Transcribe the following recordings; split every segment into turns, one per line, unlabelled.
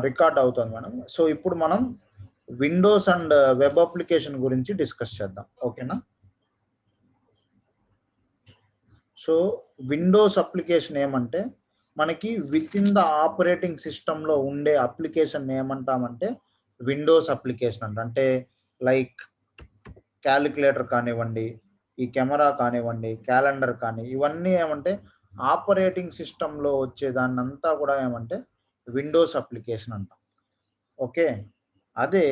Record అవుతుంది madam. So ఇప్పుడు మనం విండోస్ అండ్ వెబ్ అప్లికేషన్ గురించి డిస్కస్ చేద్దాం, ఓకేనా? సో విండోస్ అప్లికేషన్ ఏమంటే మనకి విత్ ఇన్ ద ఆపరేటింగ్ సిస్టంలో ఉండే అప్లికేషన్ ఏమంటామంటే విండోస్ అప్లికేషన్ అంటే లైక్ క్యాలిక్యులేటర్ కానివ్వండి, ఈ కెమెరా కానివ్వండి, క్యాలెండర్ కానీ ఇవన్నీ ఏమంటే ఆపరేటింగ్ సిస్టంలో వచ్చేదాన్ని అంతా కూడా ఏమంటే విండోస్ అప్లికేషన్ అంటాం. ఓకే, అదే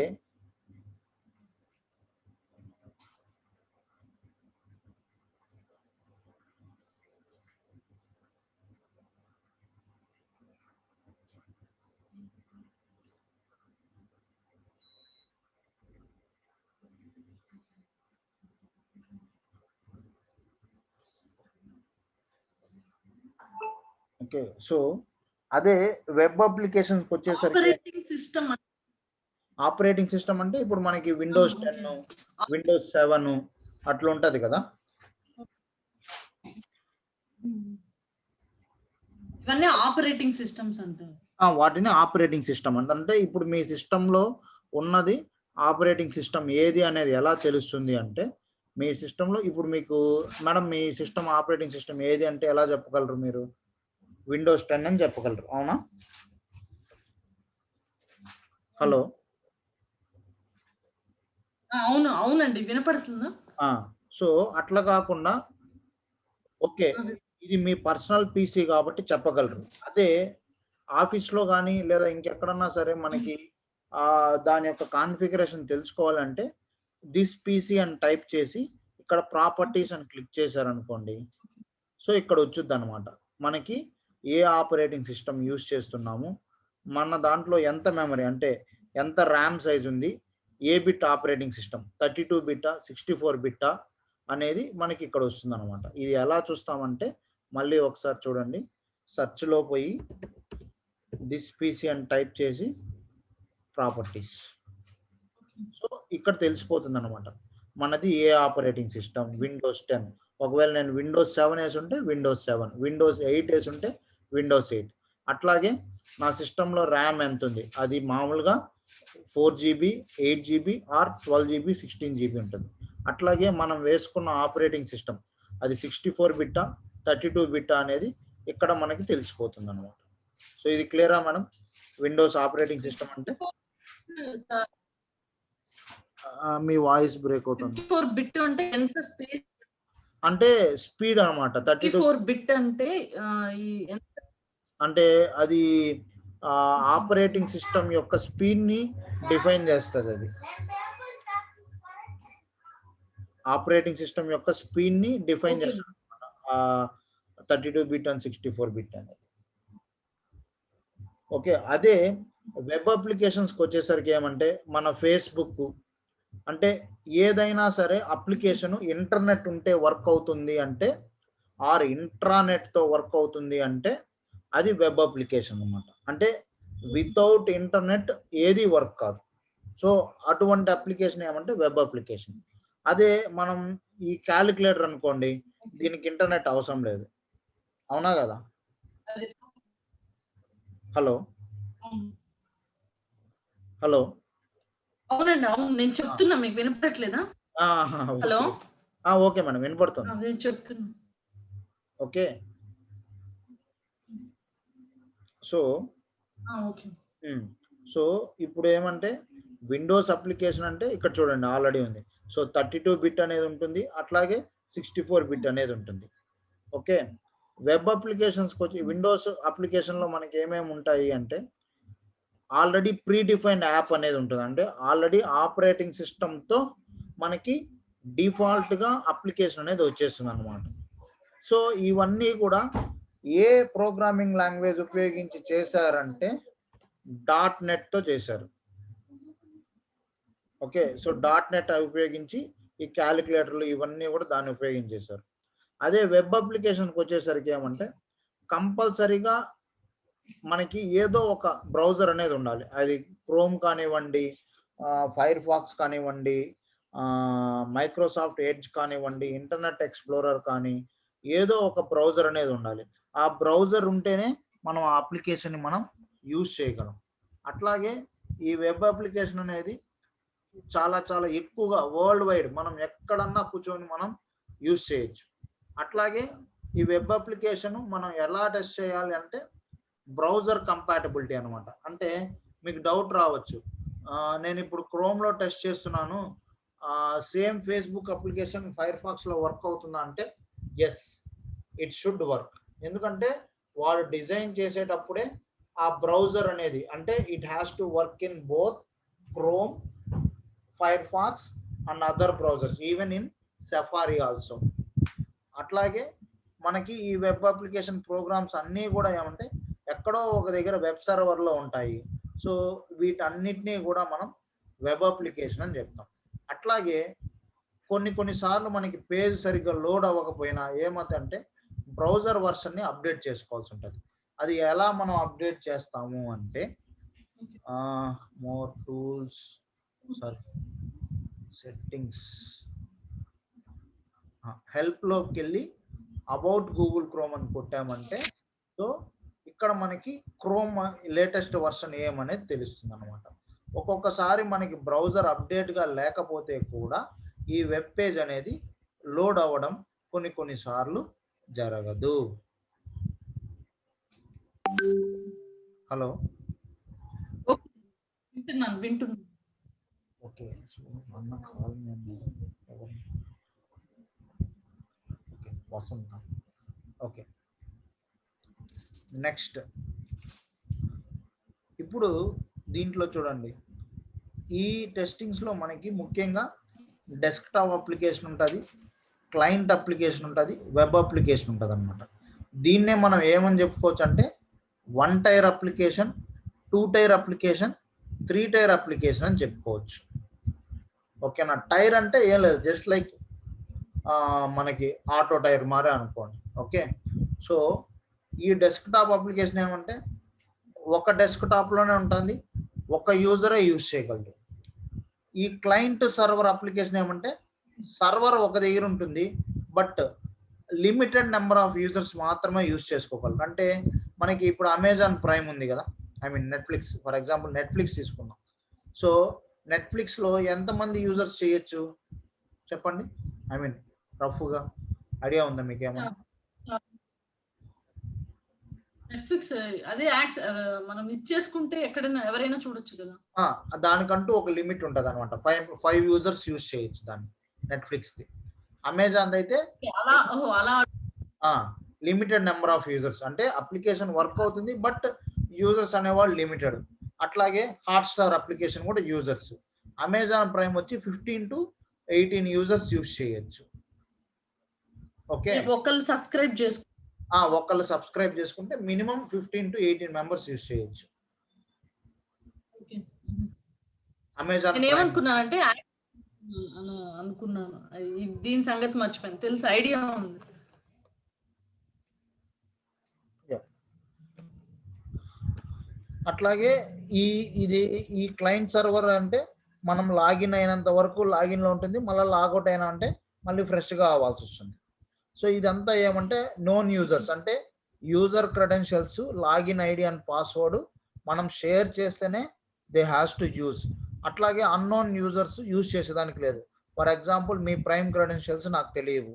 ఓకే. సో అదే వెబ్ అప్లికేషన్స్ వచ్చేసరికి ఆపరేటింగ్ సిస్టమ్ అంటే ఇప్పుడు మనకి విండోస్ 10, విండోస్ 7 అట్లా ఉంటది కదా.
ఇవన్నీ ఆపరేటింగ్ సిస్టమ్స్ అంటారు.
వాటిని ఆపరేటింగ్ సిస్టమ్ అంటే ఇప్పుడు మీ సిస్టంలో ఉన్నది ఆపరేటింగ్ సిస్టమ్ ఏది అనేది ఎలా తెలుస్తుంది అంటే మీ సిస్టంలో ఇప్పుడు మీకు మేడం మీ సిస్టమ్ ఆపరేటింగ్ సిస్టమ్ ఏది అంటే ఎలా చెప్పగలరు మీరు? విండోస్ 10 అని చెప్పగలరు, అవునా? హలో,
అవునండి, వినపడుతుందా?
సో అట్లా కాకుండా ఓకే, ఇది మీ పర్సనల్ పీసీ కాబట్టి చెప్పగలరు. అదే ఆఫీస్లో కానీ లేదా ఇంకెక్కడన్నా సరే మనకి దాని యొక్క కాన్ఫిగరేషన్ తెలుసుకోవాలంటే దిస్ పీసీ అని టైప్ చేసి ఇక్కడ ప్రాపర్టీస్ అని క్లిక్ చేశారనుకోండి, సో ఇక్కడ వచ్చుద్ది అనమాట మనకి ఏ ఆపరేటింగ్ సిస్టమ్ యూస్ చేస్తున్నాము, మన దాంట్లో ఎంత మెమరీ అంటే ఎంత ర్యామ్ సైజ్ ఉంది, ఏ బిట్ ఆపరేటింగ్ సిస్టమ్ 32 బిట్టా 64 బిట్టా అనేది మనకి ఇక్కడ వస్తుంది అనమాట. ఇది ఎలా చూస్తామంటే మళ్ళీ ఒకసారి చూడండి, సెర్చ్లో పోయి దిస్ పీసీ అని టైప్ చేసి ప్రాపర్టీస్, సో ఇక్కడ తెలిసిపోతుంది అనమాట మనది ఏ ఆపరేటింగ్ సిస్టమ్. విండోస్ 10, ఒకవేళ నేను విండోస్ 7 వేసి ఉంటే విండోస్ 7, విండోస్ 8 వేసి ఉంటే విండోస్ 8. అట్లాగే నా సిస్టంలో ర్యామ్ ఎంత ఉంది, అది మామూలుగా 4GB 8GB are 12GB 16GB ఉంటుంది. అట్లాగే మనం వేసుకున్న ఆపరేటింగ్ సిస్టమ్ అది 64 బిట్టా 32 బిట్టా అనేది ఇక్కడ మనకి తెలిసిపోతుంది అనమాట. సో ఇది క్లియరా మేడం? విండోస్ ఆపరేటింగ్ సిస్టమ్ అంటే మీ వాయిస్ బ్రేక్ అవుతుంది.
64 బిట్ అంటే ఎంత స్పేస్
అంటే స్పీడ్ అన్నమాట.
64 బిట్ అంటే
అంటే అది ఆపరేటింగ్ సిస్టమ్ యొక్క స్పీడ్ ని డిఫైన్ చేస్తుంది. అది ఆపరేటింగ్ సిస్టమ్ యొక్క స్పీడ్ ని డిఫైన్ చేస్తుంది 32 బిట్ అండ్ 64 బిట్ అనేది. ఓకే, అదే వెబ్ అప్లికేషన్స్కి వచ్చేసరికి ఏమంటే మన ఫేస్బుక్ అంటే ఏదైనా సరే అప్లికేషన్ ఇంటర్నెట్ ఉంటే వర్క్ అవుతుంది అంటే ఆర్ ఇంట్రానెట్తో వర్క్ అవుతుంది అంటే అది వెబ్ అప్లికేషన్ అన్నమాట. అంటే వితౌట్ ఇంటర్నెట్ ఏది వర్క్ కాదు. సో అటువంటి అప్లికేషన్ ఏమంటే వెబ్ అప్లికేషన్. అదే మనం ఈ క్యాలిక్యులేటర్ అనుకోండి, దీనికి ఇంటర్నెట్ అవసరం లేదు, అవునా కదా? హలో హలో
అవునండి, అవును, నేను చెప్తున్నా, మీకు వినపడట్లేదా? హలో,
ఓకే మేడం, వినపడుతుంది.
నేను చెప్తున్నా.
ఓకే, సో
ఓకే,
సో ఇప్పుడు ఏమంటే విండోస్ అప్లికేషన్ అంటే ఇక్కడ చూడండి ఆల్రెడీ ఉంది. సో 32 బిట్ అనేది ఉంటుంది, అట్లాగే 64 బిట్ అనేది ఉంటుంది. ఓకే, వెబ్ అప్లికేషన్స్కి వచ్చి విండోస్ అప్లికేషన్లో మనకి ఏమేమి ఉంటాయి అంటే ఆల్రెడీ ప్రీ డిఫైన్డ్ యాప్ అనేది ఉంటుంది. అంటే ఆల్రెడీ ఆపరేటింగ్ సిస్టమ్తో మనకి డిఫాల్ట్గా అప్లికేషన్ అనేది వచ్చేస్తుంది అనమాట. సో ఇవన్నీ కూడా ఏ ప్రోగ్రామింగ్ లాంగ్వేజ్ ఉపయోగించి చేశారంటే .NET తో చేశారు. ఓకే, సో .NET ఉపయోగించి ఈ క్యాలిక్యులేటర్లు ఇవన్నీ కూడా దాన్ని ఉపయోగించేశారు. అదే వెబ్ అప్లికేషన్కి వచ్చేసరికి ఏమంటే కంపల్సరీగా మనకి ఏదో ఒక బ్రౌజర్ అనేది ఉండాలి. అది క్రోమ్ కానివ్వండి, ఫైర్ ఫాక్స్ కానివ్వండి, మైక్రోసాఫ్ట్ ఎడ్జ్ కానివ్వండి, ఇంటర్నెట్ ఎక్స్ప్లోరర్ కానీ ఏదో ఒక బ్రౌజర్ అనేది ఉండాలి. ఆ బ్రౌజర్ ఉంటేనే మనం ఆ అప్లికేషన్ని మనం యూజ్ చేయగలం. అట్లాగే ఈ వెబ్ అప్లికేషన్ అనేది చాలా చాలా ఎక్కువగా వరల్డ్ వైడ్ మనం ఎక్కడన్నా కూర్చొని మనం యూజ్ చేయొచ్చు. అట్లాగే ఈ వెబ్ అప్లికేషన్ మనం ఎలా టెస్ట్ చేయాలి అంటే బ్రౌజర్ కంపాటబిలిటీ అనమాట. అంటే మీకు డౌట్ రావచ్చు, నేను ఇప్పుడు క్రోమ్లో టెస్ట్ చేస్తున్నాను, సేమ్ ఫేస్బుక్ అప్లికేషన్ ఫైర్ ఫాక్స్లో వర్క్ అవుతుందా అంటే ఎస్, ఇట్ షుడ్ వర్క్. ఎందుకంటే వాడు డిజైన్ చేసేటప్పుడే ఆ బ్రౌజర్ అనేది అంటే it has to work in both chrome, Firefox and other browsers, even in safari also. అట్లాగే మనకి ఈ వెబ్ అప్లికేషన్ ప్రోగ్రామ్స్ అన్నీ కూడా ఏమంటే ఎక్కడో ఒక దగ్గర వెబ్ సర్వర్లో ఉంటాయి. సో వీటన్నిటినీ కూడా మనం వెబ్ అప్లికేషన్ అని చెప్తాం. అట్లాగే కొన్నిసార్లు మనకి పేజ్ సరిగ్గా లోడ్ అవ్వకపోయినా ఏమవుతుందంటే బ్రౌజర్ వర్షన్ని అప్డేట్ చేసుకోవాల్సి ఉంటుంది. అది ఎలా మనం అప్డేట్ చేస్తాము అంటే మోర్ టూల్స్, సెట్టింగ్స్, హెల్ప్లోకి వెళ్ళి అబౌట్ గూగుల్ క్రోమ్ అని కొట్టామంటే సో ఇక్కడ మనకి క్రోమ్ లేటెస్ట్ వర్షన్ ఏమనేది తెలుస్తుంది అనమాట. ఒక్కొక్కసారి మనకి బ్రౌజర్ అప్డేట్గా లేకపోతే కూడా ఈ వెబ్ పేజ్ అనేది లోడ్ అవ్వడం కొన్నిసార్లు జరగదు. హలో,
వింటున్నాను.
ఓకే, అన్న కాల్ వసంత. ఓకే, నెక్స్ట్ ఇప్పుడు దీంట్లో చూడండి, ఈ టెస్టింగ్స్లో మనకి ముఖ్యంగా డెస్క్టాప్ అప్లికేషన్ ఉంటుంది, క్లయింట్ అప్లికేషన్ ఉంటుంది, వెబ్ అప్లికేషన్ ఉంటుంది అనమాట. దీన్నే మనం ఏమని చెప్పుకోవచ్చు అంటే 1 tier application, 2 tier application, 3 tier application అని చెప్పుకోవచ్చు. ఓకేనా? టైర్ అంటే ఏం లేదు, జస్ట్ లైక్ మనకి ఆటో టైర్ మారే అనుకోండి. ఓకే, సో ఈ డెస్క్టాప్ అప్లికేషన్ ఏమంటే ఒక డెస్క్టాప్లోనే ఉంటుంది, ఒక యూజరే యూజ్ చేయగలరు. ఈ క్లయింట్ సర్వర్ అప్లికేషన్ ఏమంటే సర్వర్ ఒక దగ్గర ఉంటుంది, but limited number of users మాత్రమే యూజ్ చేసుకోగలరు. అంటే మనకి ఇప్పుడు అమెజాన్ ప్రైమ్ ఉంది కదా, I mean Netflix, for example Netflix తీసుకుందాం. సో నెట్ఫ్లిక్స్లో ఎంతమంది యూజర్స్ చేయొచ్చు చెప్పండి? ఐ మీన్ రఫ్గా ఐడియా ఉందా మీకేమన్నా?
నెట్ఫ్లిక్స్ అదే మనం ఇచ్చేసుకుంటే ఎక్కడైనా ఎవరైనా చూడొచ్చు కదా.
దానికంటూ ఒక లిమిట్ ఉంటుంది అనమాట. 5 యూజర్స్ యూజ్ చేయొచ్చు దాన్ని నెట్ఫ్లిక్స్ది. అమెజాన్ అయితే లిమిటెడ్ నెంబర్ ఆఫ్ యూజర్స్, అంటే అప్లికేషన్ వర్క్ అవుతుంది బట్ యూజర్స్ అనేవాళ్ళు లిమిటెడ్. అట్లాగే హాట్స్టార్ అప్లికేషన్ కూడా యూజర్స్. అమెజాన్ ప్రైమ్ వచ్చి 15 to 18 యూజర్స్ యూజ్ చేయొచ్చు. ఓకే,
ఒకళ్ళు
సబ్స్క్రైబ్ చేసుకుంటే మినిమం 15 to 18 మెంబర్స్ యూజ్ చేయొచ్చు. అమెజాన్
ఏమనుకున్నానంటే అనుకున్నాను, దీని సంగతి మర్చిపోయాను, తెలుసు, ఐడియా ఉంది.
అట్లాగే ఈ క్లయింట్ సర్వర్ అంటే మనం లాగిన్ అయినంత వరకు లాగిన్లో ఉంటుంది, మళ్ళీ లాగౌట్ అయినా అంటే మళ్ళీ ఫ్రెష్గా అవ్వాల్సి వస్తుంది. సో ఇదంతా ఏమంటే నోన్ యూజర్స్, అంటే user credentials, login ID and password మనం షేర్ చేస్తేనే దే హ్యాస్ టు యూజ్. అట్లాగే అన్నోన్ యూజర్స్ యూజ్ చేసేదానికి లేదు. For example me prime credentials నాకు తెలియవు,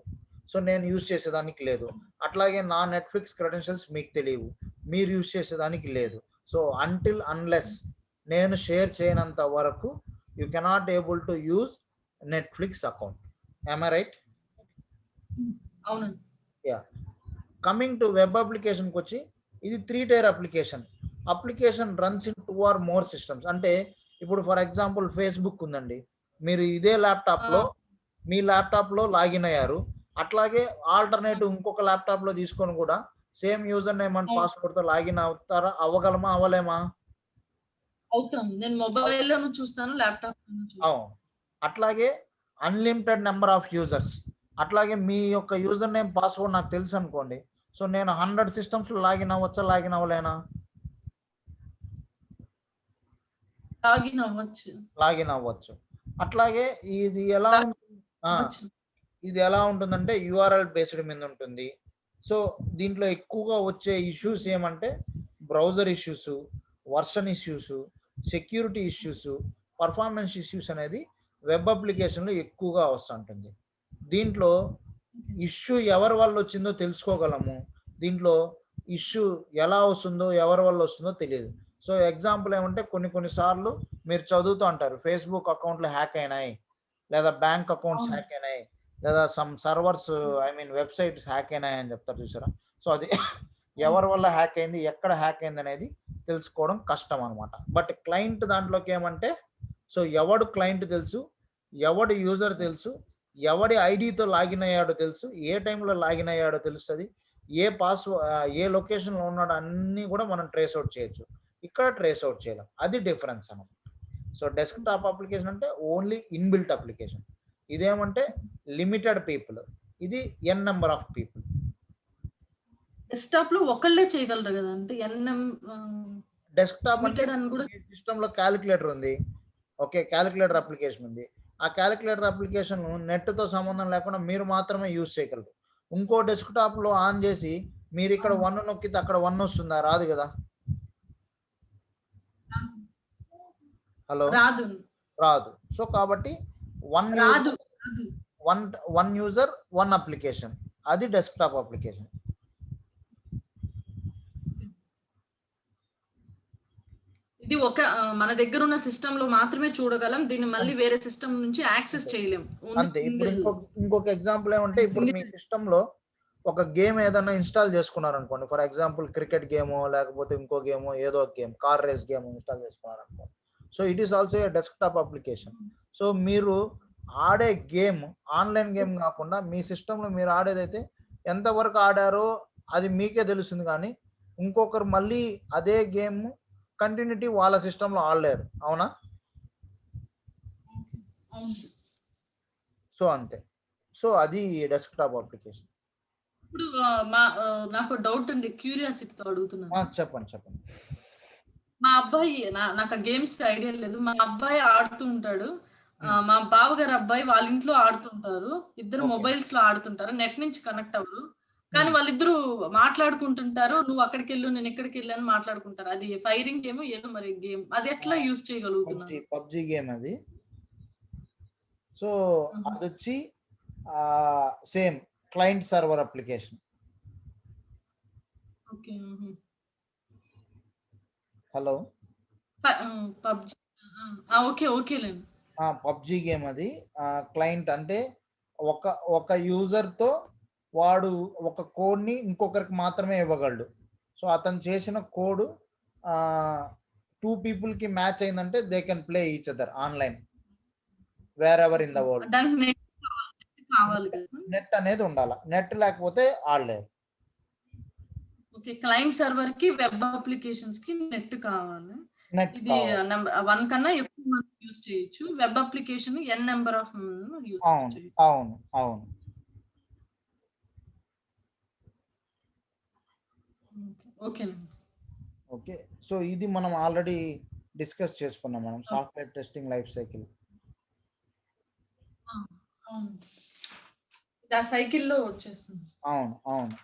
సో నేను యూజ్ చేసేదానికి లేదు. అట్లాగే నా నెట్ఫ్లిక్స్ క్రెడెన్షియల్స్ మీకు తెలియవు, మీరు యూజ్ చేసేదానికి లేదు. సో అంటిల్ అన్లెస్ నేను షేర్ చేయనంత వరకు you cannot able to use Netflix account. am I right?
అవును.
యా, కమింగ్ టు వెబ్ అప్లికేషన్కి వచ్చి ఇది 3 tier application runs in 2 or more systems. అంటే ఇప్పుడు ఫర్ ఎగ్జాంపుల్ ఫేస్బుక్ ఉందండి, మీరు ఇదే ల్యాప్టాప్లో మీ ల్యాప్టాప్లో లాగిన్ అయ్యారు, అట్లాగే ఆల్టర్నేటివ్ ఇంకొక ల్యాప్టాప్లో తీసుకొని కూడా సేమ్ యూజర్ నేమ్ అండ్ పాస్వర్డ్తో లాగిన్ అవుతారా? అవ్వగలమా? అవ్వలేమా?
అవుతాం. నేను మొబైల్లోనూ చూస్తాను, ల్యాప్టాప్లోనూ చూస్తాను.
అవును. అట్లాగే అన్లిమిటెడ్ నెంబర్ ఆఫ్ యూజర్స్. అట్లాగే మీ యొక్క యూజర్ నేమ్ పాస్వర్డ్ నాకు తెలుసు అనుకోండి, సో నేను 100 సిస్టమ్స్లో లాగిన్ అవ్వచ్చా? లాగిన్ అవ్వలేనా? లాగిన్ అవ్వచ్చు. అట్లాగే ఇది ఎలా ఉంటుందంటే యూఆర్ఎల్ బేస్డ్ మీద ఉంటుంది. సో దీంట్లో ఎక్కువగా వచ్చే ఇష్యూస్ ఏమంటే browser issues, version issues, security issues, performance issues అనేది వెబ్ అప్లికేషన్లో ఎక్కువగా వస్తుంటుంది. దీంట్లో ఇష్యూ ఎవరి వల్ల వచ్చిందో తెలుసుకోగలము, దీంట్లో ఇష్యూ ఎలా వస్తుందో ఎవరి వల్ల వస్తుందో తెలియదు. సో ఎగ్జాంపుల్ ఏమంటే కొన్నిసార్లు మీరు చదువుతూ అంటారు ఫేస్బుక్ అకౌంట్లు హ్యాక్ అయినాయి, లేదా బ్యాంక్ అకౌంట్స్ హ్యాక్ అయినాయి, లేదా సమ్ సర్వర్స్ వెబ్సైట్స్ హ్యాక్ అయినాయి అని చెప్తారు చూసారా. సో అది ఎవరి వల్ల హ్యాక్ అయింది, ఎక్కడ హ్యాక్ అయింది అనేది తెలుసుకోవడం కష్టం అనమాట. బట్ క్లయింట్ దాంట్లోకి ఏమంటే, సో ఎవడు క్లయింట్ తెలుసు, ఎవడు యూజర్ తెలుసు, ఎవడి ఐడితో లాగిన్ అయ్యాడో తెలుసు, ఏ టైంలో లాగిన్ అయ్యాడో తెలుస్తుంది, ఏ లొకేషన్లో ఉన్నాడో అన్నీ కూడా మనం ట్రేస్ అవుట్ చేయొచ్చు. ఇక్కడ ట్రేస్ అవుట్ చేయలేం, అది డిఫరెన్స్ అనమాట. సో డెస్క్టాప్ అప్లికేషన్ అంటే ఓన్లీ ఇన్బిల్ట్ అప్లికేషన్, ఇదేమంటే లిమిటెడ్ పీపుల్, ఇది N number of people.
Desktop లో ఒకళ్ళే చేయగలరు కదా అంటే
డెస్క్టాప్ అంటే సిస్టమ్ లో క్యాలిక్యులేటర్ ఉంది, ఓకే, క్యాలిక్యులేటర్ అప్లికేషన్ ఉంది. ఆ క్యాలిక్యులేటర్ అప్లికేషన్ నెట్ తో సంబంధం లేకుండా మీరు మాత్రమే యూజ్ చేయగలరు. ఇంకో డెస్క్టాప్ లో ఆన్ చేసి మీరు ఇక్కడ 1 నొక్కితే అక్కడ 1 వస్తుందా? రాదు కదా. హలో, రాదు. సో కాబట్టి వన్ యూజర్ వన్ అప్లికేషన్, అది డెస్క్టాప్ అప్లికేషన్.
ఇది ఒక మన దగ్గర ఉన్న సిస్టమ్ లో మాత్రమే చూడగలం, దీన్ని మళ్ళీ వేరే సిస్టమ్ నుంచి యాక్సెస్ చేయలేం
అంతే. ఇప్పుడు ఇంకొక ఎగ్జాంపుల్ ఏమంటే, ఇప్పుడు మీ సిస్టమ్ లో ఒక గేమ్ ఏదైనా ఇన్స్టాల్ చేసుకున్నారు అనుకోండి, ఫర్ ఎగ్జాంపుల్ క్రికెట్ గేమో లేకపోతే ఇంకో గేమో, ఏదో ఒక game, car race game install చేసుకున్నారు అనుకోండి. So it is also a desktop application. So మీరు ఆడే గేమ్ ఆన్లైన్ గేమ్ కాకుండా మీ సిస్టంలో మీరు ఆడేదైతే ఎంతవరకు ఆడారో అది మీకే తెలుస్తుంది, కానీ ఇంకొకరు మళ్ళీ అదే గేమ్ కంటిన్యూటీ వాళ్ళ సిస్టంలో ఆడలేరు, అవునా? సో అంతే. సో అది డెస్క్టాప్ అప్లికేషన్.
ఇప్పుడు నాకు డౌట్ ఉంది, క్యూరియాసిటీతో అడుగుతున్నాను.
చెప్పండి.
మా అబ్బాయి, నాకు గేమ్స్ ఐడియా లేదు, మా అబ్బాయి ఆడుతూ ఉంటాడు, మా బావగారు అబ్బాయి వాళ్ళ ఇంట్లో ఆడుతుంటారు, ఇద్దరు మొబైల్స్ లో ఆడుతుంటారు, నెట్ నుంచి కనెక్ట్ అవ్వరు, కానీ వాళ్ళిద్దరు మాట్లాడుకుంటుంటారు, నువ్వు అక్కడికి వెళ్ళు నేను ఇక్కడికి వెళ్ళి అని మాట్లాడుకుంటారు. అది ఫైరింగ్ గేమ్ ఏదో మరి గేమ్, అది ఎట్లా యూజ్ చేయగలుగుతున్నారు?
పబ్జి గేమ్ అది. సో అది వచ్చి same client server application. Hello, PUBG game అది. క్లయింట్ అంటే ఒక యూజర్ తో వాడు ఒక కోడ్ ని ఇంకొకరికి మాత్రమే ఇవ్వగలడు. సో అతను చేసిన కోడ్ 2 people కి మ్యాచ్ అయిందంటే they can play each other online wear ever in the world. Net అనేది ఉండాలి, నెట్ లేకపోతే ఆడలేరు.
ఓకే, క్లయింట్ సర్వర్ కి వెబ్ అప్లికేషన్స్ కి నెట్ కావాలి. ఇది 1 కన్నా ఎక్కువ మంది యూస్ చేయొచ్చు. Web application n number of use చేయొచ్చు.
అవును. ఓకే. సో ఇది మనం ఆల్రెడీ డిస్కస్ చేసుకున్నాం, మనం సాఫ్ట్వేర్ టెస్టింగ్ లైఫ్ సైకిల్.
ఆ సైకిల్లో వచ్చేస్తుంది.
అవును.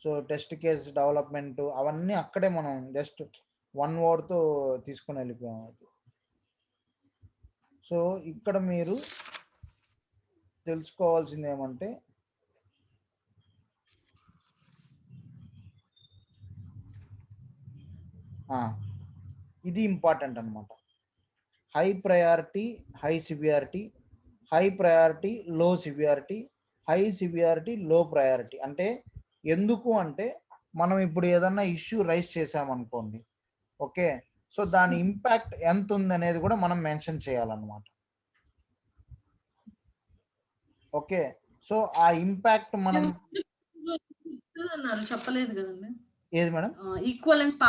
సో టెస్ట్ కేస్ డెవలప్మెంట్ అవన్నీ అక్కడే మనం జస్ట్ 1 word తో తీసుకుని వెళ్ళిపోయాం. సో ఇక్కడ మీరు తెలుసుకోవాల్సింది ఏమంటే, ఇది ఇంపార్టెంట్ అనమాట. High priority high severity, high priority లో severity, high severity low priority. అంటే ఎందుకు అంటే, మనం ఇప్పుడు ఏదన్నా ఇష్యూ రైజ్ చేసామనుకోండి, ఓకే, సో దాని ఇంపాక్ట్ ఎంత ఉంది అనేది కూడా మనం మెన్షన్ చేయాలన్నమాట. ఓకే, సో ఆ ఇంపాక్ట్ మనం
చెప్పలేదు కదండి.
ఏది మేడం?
ఈక్వలెన్స్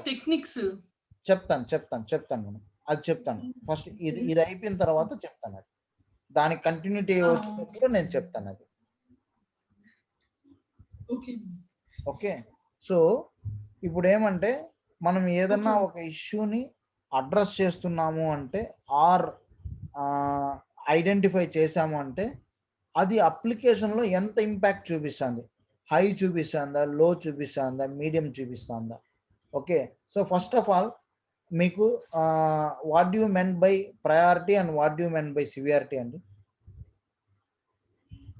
టెక్నిక్స్
చెప్తాను మేడం, అది చెప్తాను. ఫస్ట్ ఇది అయిపోయిన తర్వాత చెప్తాను, అది దాని కంటిన్యూటీ వచ్చినప్పుడు నేను చెప్తాను అది. ఓకే, సో ఇప్పుడు ఏమంటే, మనం ఏదన్నా ఒక ఇష్యూని అడ్రస్ చేస్తున్నాము అంటే, ఆర్ ఐడెంటిఫై చేసాము అంటే, అది అప్లికేషన్లో ఎంత ఇంపాక్ట్ చూపిస్తుంది. హై చూపిస్తుందా, లో చూపిస్తుందా, మీడియం చూపిస్తుందా? Okay. So first of all మీకు what do you mean by priority and what do you mean by severity అండి?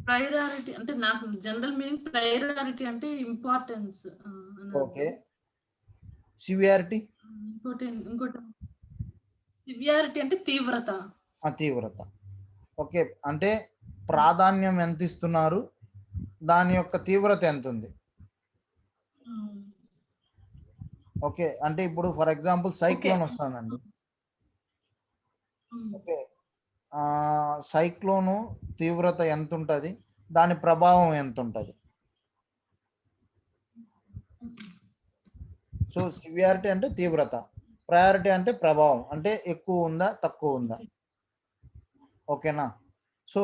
ప్రయారిటీ అంటే నాకు జనరల్ మీనింగ్ ప్రయారిటీ అంటే ఇంపార్టెన్స్ అని
ఓకే.
అర్థం.
సివియారిటీ?
ఇంకోటి సివియారిటీ అంటే తీవ్రత.
తీవ్రత. ఓకే. అంటే ప్రాధాన్యం ఎంత ఇస్తున్నారు, దాని యొక్క తీవ్రత ఎంత ఉంది? ఓకే. అంటే ఇప్పుడు ఫర్ ఎగ్జాంపుల్
ఓకే.
సైక్లోన్ వస్తుందండి. ఓకే. సైక్లోను తీవ్రత ఎంత ఉంటుంది, దాని ప్రభావం ఎంత ఉంటుంది? సో సివియారిటీ అంటే తీవ్రత, ప్రయారిటీ అంటే ప్రభావం, అంటే ఎక్కువ ఉందా తక్కువ ఉందా? ఓకేనా? సో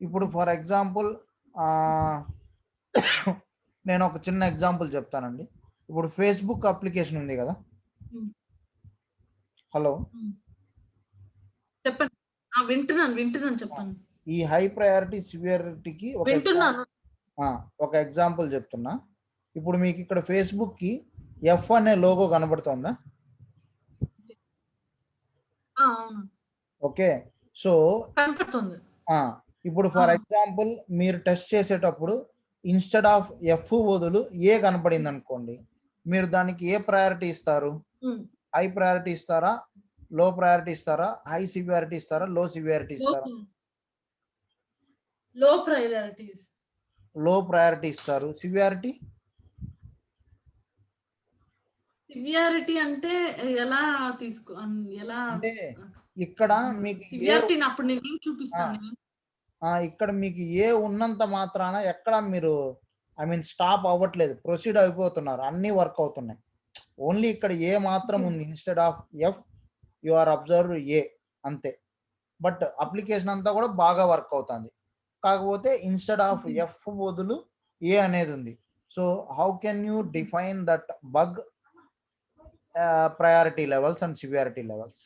ఇప్పుడు ఫర్ ఎగ్జాంపుల్ నేను ఒక చిన్న ఎగ్జాంపుల్ చెప్తానండి. ఇప్పుడు ఫేస్బుక్ అప్లికేషన్ ఉంది కదా. హలో,
చెప్పండి. వింటున్నాను చెప్పండి.
ఈ హై ప్రయారిటీ సివియారిటీకి
వింటున్నాను.
ఒక ఎగ్జాంపుల్ చెప్తున్నా. ఇప్పుడు మీకు ఇక్కడ ఫేస్బుక్ కి ఎఫ్ అనే లోగో కనబడుతుందా?
అవును.
ఓకే. సో
కనపడుతుంది.
ఇప్పుడు ఫర్ ఎగ్జాంపుల్ మీరు టెస్ట్ చేసేటప్పుడు ఇన్స్టెడ్ ఆఫ్ ఎఫ్ బదులు ఏ కనపడింది అనుకోండి, మీరు దానికి ఏ ప్రయారిటీ ఇస్తారు? హై ప్రయారిటీ ఇస్తారా, లో ప్రయారిటీ ఇస్తారా, హై సివియారిటీ ఇస్తారా, లో సివియారిటీ ఇస్తారా?
లో ప్రయారిటీస్.
లో ప్రయారిటీ ఇస్తారు. సివియారిటీ?
సివియారిటీ అంటే ఎలా ఎలా
అంటే ఇక్కడ మీకు
సివియారిటీని అప్పుడు నేను చూపిస్తాను.
ఇక్కడ మీకు ఏ ఉన్నంత మాత్రాన ఎక్కడ మీరు స్టాప్ అవ్వట్లేదు, ప్రొసీడ్ అయిపోతున్నారు, అన్ని వర్క్ అవుతున్నాయి. ఓన్లీ ఇక్కడ ఏ మాత్రం ఉంది, instead of F U R observe A, అంతే. బట్ అప్లికేషన్ అంతా కూడా బాగా వర్క్ అవుతుంది. కాకపోతే ఇన్స్టెడ్ ఆఫ్ ఎఫ్ బదులు ఏ అనేది ఉంది. So how can you define that bug priority levels and severity levels?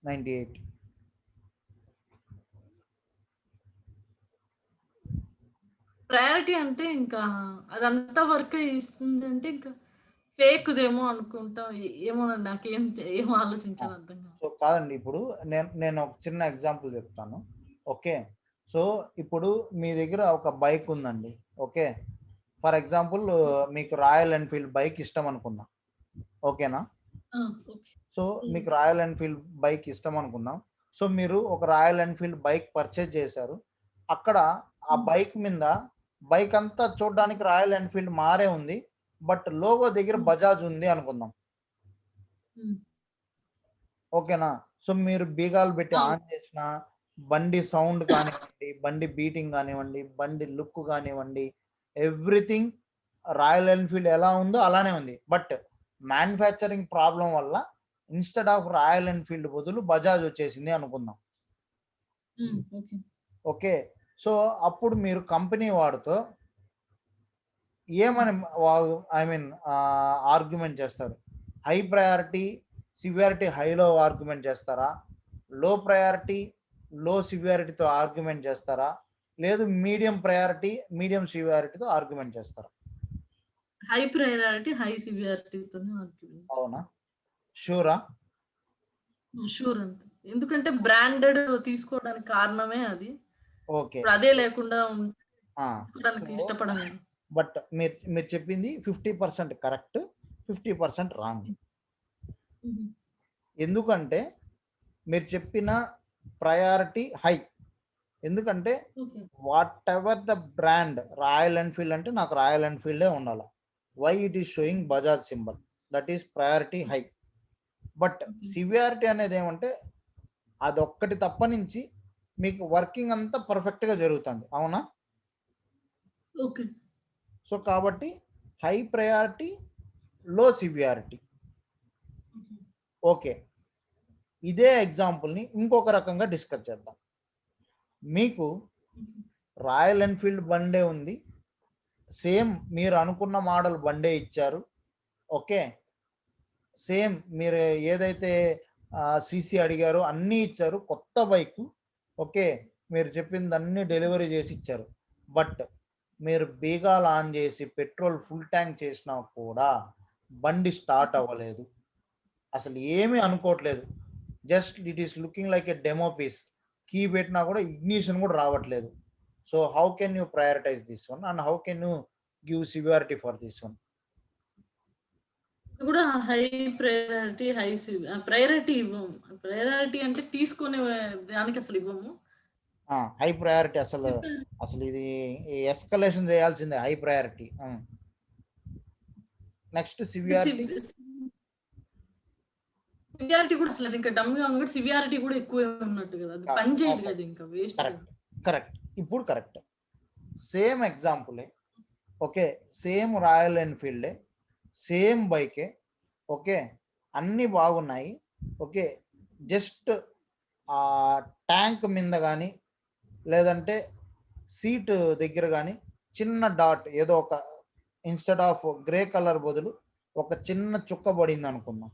98.
Priority అంటే ఇంకా అదంతా వర్క్ ఇస్తుంది అంటే ఇంకా ఫేక్‌దేమో అనుకుంటా. ఏమోనండి, నాకేం ఏం ఆలోచించాలో అర్థం కాదు.
సో కాదండి, ఇప్పుడు నేను ఒక చిన్న ఎగ్జాంపుల్ చెప్తాను. ఓకే. సో ఇప్పుడు మీ దగ్గర ఒక బైక్ ఉందండి. ఓకే. ఫర్ ఎగ్జాంపుల్ మీకు రాయల్ ఎన్ఫీల్డ్ బైక్ ఇష్టం అనుకుందాం. ఓకేనా? సో మీకు రాయల్ ఎన్ఫీల్డ్ బైక్ ఇష్టం అనుకుందాం. సో మీరు ఒక రాయల్ ఎన్ఫీల్డ్ బైక్ పర్చేజ్ చేశారు. అక్కడ ఆ బైక్ మీద బైక్ అంతా చూడడానికి రాయల్ ఎన్ఫీల్డ్ మారే ఉంది, బట్ లోగో దగ్గర బజాజ్ ఉంది అనుకుందాం. ఓకేనా? సో మీరు బీగాలు పెట్టి ఆన్ చేసిన బండి సౌండ్ కానివ్వండి, బండి బీటింగ్ కానివ్వండి, బండి లుక్ కానివ్వండి, ఎవ్రీథింగ్ రాయల్ ఎన్ఫీల్డ్ ఎలా ఉందో అలానే ఉంది. బట్ మ్యానుఫ్యాక్చరింగ్ ప్రాబ్లం వల్ల ఇన్స్టెడ్ ఆఫ్ రాయల్ ఎన్ఫీల్డ్ బదులు బజాజ్ వచ్చేసింది అనుకుందాం. ఓకే. సో అప్పుడు మీరు కంపెనీ వాడితో ఏమని ఆర్గ్యుమెంట్ చేస్తారు? హై ప్రయారిటీ సివియారిటీ హైలో ఆర్గ్యుమెంట్ చేస్తారా, లో ప్రయారిటీ లో సివియారిటీతో ఆర్గ్యుమెంట్ చేస్తారా, లేదు మీడియం ప్రయారిటీ మీడియం సివియారిటీతో ఆర్గ్యుమెంట్ చేస్తారా?
హై ప్రయారిటీ హై సివియారిటీతోనే ఆర్గ్యుమెంట్.
అవునా? షూరా?
షూర్ అంతే. ఎందుకంటే బ్రాండెడ్ తీసుకోవడానికి కారణమే అది.
ఓకే.
అదే లేకుండా తీసుకోవడానికి ఇష్టపడను.
బట్ మీరు చెప్పింది 50% కరెక్ట్, 50% రాంగ్. ఎందుకంటే మీరు చెప్పిన ప్రయారిటీ హై. ఎందుకంటే whatever the brand, Royal Enfield అంటే నాకు రాయల్ ఎన్ఫీల్డే ఉండాలి. Why it is showing Bajaj symbol, that is priority high. But severity అనేది ఏమంటే అదొక్కటి తప్ప నుంచి మీకు వర్కింగ్ అంతా పర్ఫెక్ట్గా జరుగుతుంది. అవునా?
ఓకే.
సో కాబట్టి హై ప్రయారిటీ లో సివియారిటీ. ఓకే. ఇదే ఎగ్జాంపుల్ని ఇంకొక రకంగా డిస్కస్ చేద్దాం. మీకు రాయల్ ఎన్ఫీల్డ్ బండే ఉంది, సేమ్ మీరు అనుకున్న మోడల్ బండే ఇచ్చారు. ఓకే. సేమ్ మీరు ఏదైతే సీసీ అడిగారో అన్నీ ఇచ్చారు, కొత్త బైక్. ఓకే. మీరు చెప్పింది అన్నీ డెలివరీ చేసి ఇచ్చారు. బట్ మీరు బీగాలు ఆన్ చేసి పెట్రోల్ ఫుల్ ట్యాంక్ చేసినా కూడా బండి స్టార్ట్ అవ్వలేదు, అసలు ఏమీ అనుకోవట్లేదు. Just it is looking like a demo piece. Key పెట్టినా కూడా ఇగ్నిషన్ కూడా రావట్లేదు. So how can you prioritize this one and how can you give severity for this one?
ఇది కూడా హై ప్రయారిటీ, ప్రయారిటీ ఇవ్వము. ప్రయారిటీ అంటే తీసుకునే దానికి అసలు ఇవ్వము.
హై ప్రయారిటీ అసలు ఇది ఎస్కలేషన్ చేయాల్సిందే, high priority. Next severity.
Severity కూడా అసలు ఇంకా డమ్గా ఉంది, సివియారిటీ కూడా ఎక్కువ ఉన్నట్టు కదా, అది పని చేయదు కదా, ఇంకా వేస్ట్.
కరెక్ట్. ఇప్పుడు కరెక్ట్, సేమ్ ఎగ్జాంపులే. ఓకే, సేమ్ రాయల్ ఎన్ఫీల్డే, సేమ్ బైకే. ఓకే, అన్నీ బాగున్నాయి. ఓకే, జస్ట్ ఆ ట్యాంక్ మీద కానీ లేదంటే సీట్ దగ్గర కానీ చిన్న డాట్, ఏదో ఒక ఇన్స్టెడ్ ఆఫ్ గ్రే కలర్ బదులు ఒక చిన్న చుక్క పడింది అనుకుందాం.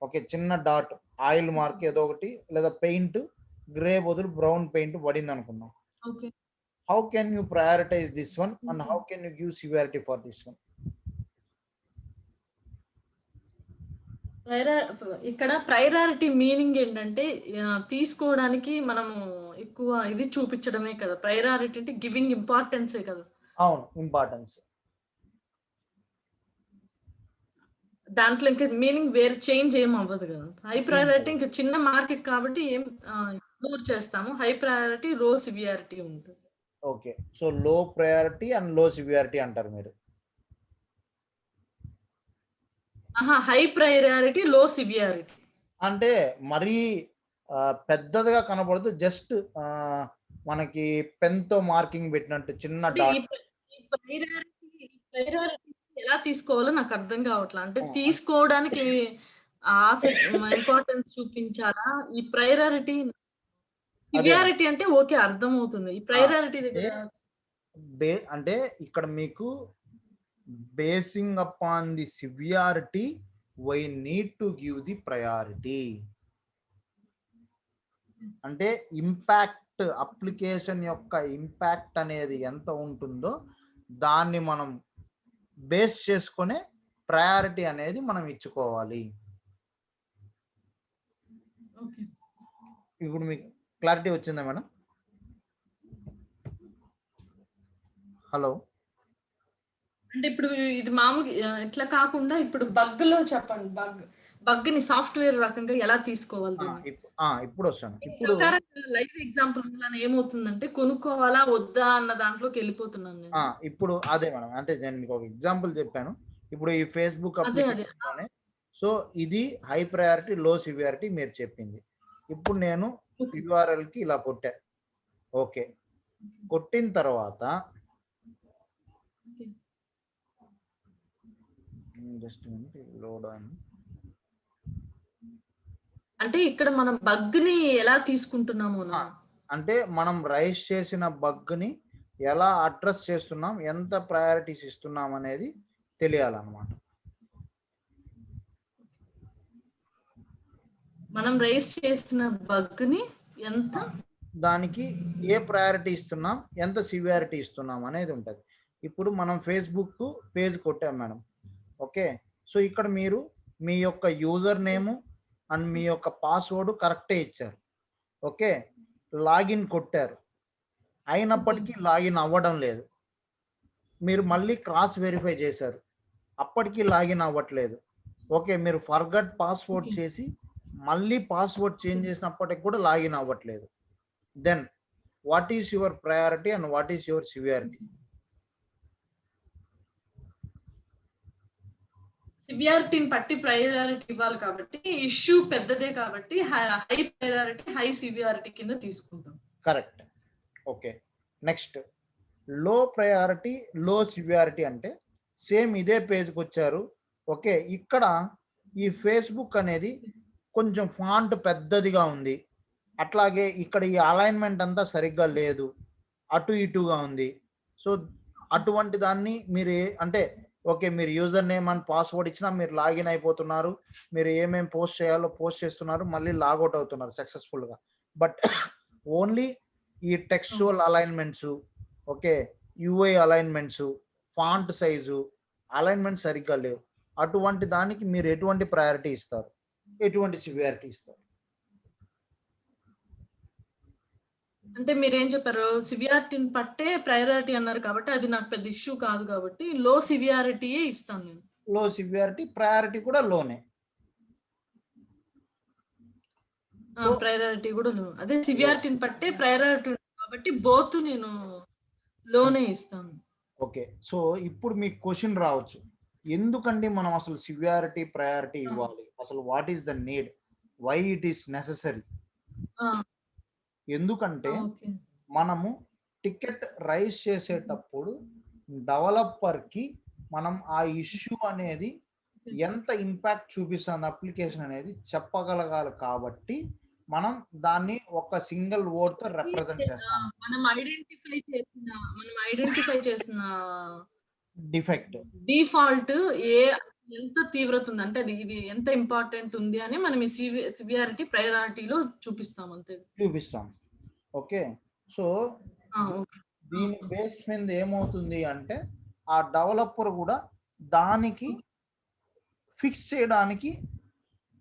ఓకే, చిన్న డాట్, ఆయిల్ మార్క్ ఏదో ఒకటి, లేదా పెయింట్ గ్రే బదులు బ్రౌన్ పెయింట్ పడింది అనుకుందాం. How can you prioritize this one and how can you give severity for this one?
ఇక్కడ ప్రయారిటీ మీనింగ్ ఏంటంటే తీసుకోవడానికి మనము ఎక్కువ ఇది చూపించడమే కదా. ప్రయారిటీ అంటే గివింగ్ ఇంపార్టెన్సే కదా.
అవును, ఇంపార్టెన్స్.
దాంట్లో ఇంకా మీనింగ్ వేరే చేంజ్ ఏం అవ్వదు కదా. హై ప్రయారిటీ ఇంకా చిన్న మార్కెట్ కాబట్టి ఏం ఇగ్నోర్ చేస్తాము. హై ప్రయారిటీ, లో సివియారిటీ ఉంటుంది.
Okay, so low priority and లో సివియారిటీ అంటారు మీరు.
హై ప్రయారిటీ, లో సివియారిటీ
అంటే మరీ పెద్దదిగా కనబడదు, జస్ట్ మనకి పెన్ తో మార్కింగ్ పెట్టినట్టు చిన్న డాట్.
ప్రయారిటీ ఎలా తీసుకోవాలో నాకు అర్థం కావట్లా. అంటే తీసుకోవడానికి ఇంపార్టెన్స్ చూపించాలా? ఈ ప్రయారిటీ, సివియారిటీ అంటే ఓకే, అర్థం అవుతుంది. ఈ ప్రయారిటీ
అంటే ఇక్కడ మీకు basing upon the severity we need to give the priority. అంటే ఇంపాక్ట్, అప్లికేషన్ యొక్క ఇంపాక్ట్ అనేది ఎంత ఉంటుందో దాన్ని మనం బేస్ చేసుకునే ప్రయారిటీ అనేది మనం ఇచ్చుకోవాలి. ఇప్పుడు మీకు క్లారిటీ వచ్చిందా మేడం? హలో.
అంటే ఇప్పుడు ఇది మామూలుగా ఇట్లా కాకుండా ఇప్పుడు బగ్ లో చెప్పండి. బగ్ ని సాఫ్ట్వేర్ రకంగా ఎలా తీసుకోవాలి?
ఇప్పుడు వస్తాను. ఇప్పుడు
లైవ్ ఎగ్జాంపుల్ ఏమవుతుందంటే కొనుక్కోవాలా వద్దా అన్న దాంట్లోకి వెళ్ళిపోతున్నాను నేను.
ఇప్పుడు అదే మేడం, అంటే నేను మీకు ఒక ఎగ్జాంపుల్ చెప్పాను. ఇప్పుడు ఈ ఫేస్బుక్ అప్లికేషన్, సో ఇది హై ప్రయారిటీ, లో సివియారిటీ మీరు చెప్పింది. ఇప్పుడు నేను URL కి ఇలా కొట్టా. ఓకే, కొట్టిన తర్వాత జస్ట్ లోడ్ అని,
అంటే ఇక్కడ మనం బగ్ ని ఎలా తీసుకుంటున్నాము
అంటే మనం రైజ్ చేసిన బగ్ ని ఎలా అడ్రస్ చేస్తున్నాం, ఎంత ప్రయారిటీస్ ఇస్తున్నాం అనేది తెలియాలన్నమాట.
మనం రైజ్ చేసిన బగ్ ని ఎంత,
దానికి ఏ ప్రయారిటీ ఇస్తున్నాం, ఎంత సివియారిటీ ఇస్తున్నాం అనేది ఉంటుంది. ఇప్పుడు మనం ఫేస్బుక్ పేజ్ కొట్టాం మేడం. ఓకే, సో ఇక్కడ మీరు మీ యొక్క యూజర్ నేము అండ్ మీ యొక్క పాస్వర్డ్ కరెక్టే ఇచ్చారు. ఓకే, లాగిన్ కొట్టారు, అయినప్పటికీ లాగిన్ అవ్వడం లేదు. మీరు మళ్ళీ క్రాస్ వెరిఫై చేశారు, అప్పటికీ లాగిన్ అవ్వట్లేదు. ఓకే, మీరు ఫర్గట్ పాస్వర్డ్ చేసి మళ్ళీ పాస్వర్డ్ చేంజ్ చేసినప్పటికి కూడా లాగిన్ అవ్వట్లేదు. Then what is your priority and what is your severity?
సివియారిటీని బట్టి ప్రయారిటీ ఇవ్వాలి కాబట్టి ఇష్యూ పెద్దదే కాబట్టి హై ప్రయారిటీ, హై సివియారిటీ కింద తీసుకుంటాం.
కరెక్ట్. ఓకే, నెక్స్ట్ లో ప్రయారిటీ, లో సివియారిటీ అంటే సేమ్ ఇదే పేజ్కి వచ్చారు. ఓకే, ఇక్కడ ఈ ఫేస్బుక్ అనేది కొంచెం ఫాంట్ పెద్దదిగా ఉంది, అట్లాగే ఇక్కడ ఈ అలైన్మెంట్ అంతా సరిగ్గా లేదు, అటు ఇటుగా ఉంది. సో అటువంటి దాన్ని మీరు అంటే ఓకే, మీరు యూజర్ నేమ్ అండ్ పాస్వర్డ్ ఇచ్చినా మీరు లాగిన్ అయిపోతున్నారు, మీరు ఏమేమి పోస్ట్ చేయాలో పోస్ట్ చేస్తున్నారు, మళ్ళీ లాగౌట్ అవుతున్నారు సక్సెస్ఫుల్గా. బట్ ఓన్లీ ఈ textual alignments, okay, UI alignments, font size, alignment సరిగ్గా లేవు, అటువంటి దానికి మీరు ఎటువంటి ప్రయారిటీ ఇస్తారు, ఎటువంటి సివియారిటీ ఇస్తారు?
అంటే మీరేం చెప్పారు? సివియారిటీని పట్టే ప్రయారిటీ అన్నారు కాబట్టి అది నాకు పెద్ద ఇష్యూ కాదు కాబట్టి లో సివియారిటీయే ఇస్తాను నేను.
లో సివియారిటీ, ప్రయారిటీ కూడా లోనే. సో
ప్రయారిటీ కూడా లో. అదే సివియారిటీని పట్టే ప్రయారిటీ కాబట్టి బోత్ నేను లోనే ఇస్తాను.
ఓకే, సో ఇప్పుడు మీకు క్వశ్చన్ రావచ్చు, ఎందుకండి మనం అసలు సివియారిటీ ప్రయారిటీ ఇవ్వాలి, అసలు what is the need, why it is necessary? ఎందుకంటే
ఓకే.
మనము టికెట్ రైజ్ చేసేటప్పుడు డెవలపర్కి మనం ఆ ఇష్యూ అనేది ఎంత ఇంపాక్ట్ చూపిస్తుంది అప్లికేషన్ అనేది చెప్పగలగాలి కాబట్టి మనం దాన్ని ఒక సింగిల్ వర్డ్ తో రిప్రజెంట్ చేస్తాం.
మనం ఐడెంటిఫై చేసిన
డిఫెక్ట్
డిఫాల్ట్ ఎంత తీవ్రత ఉంది అంటే ఇది ఎంత ఇంపార్టెంట్ ఉంది అని మనం ఈ సివియారిటీ ప్రయారిటీలో చూపిస్తాం అంతే.
చూపిస్తాం. ఓకే, సో దీని బేస్ మీద ఏమవుతుంది అంటే ఆ డెవలపర్ కూడా దానికి ఫిక్స్ చేయడానికి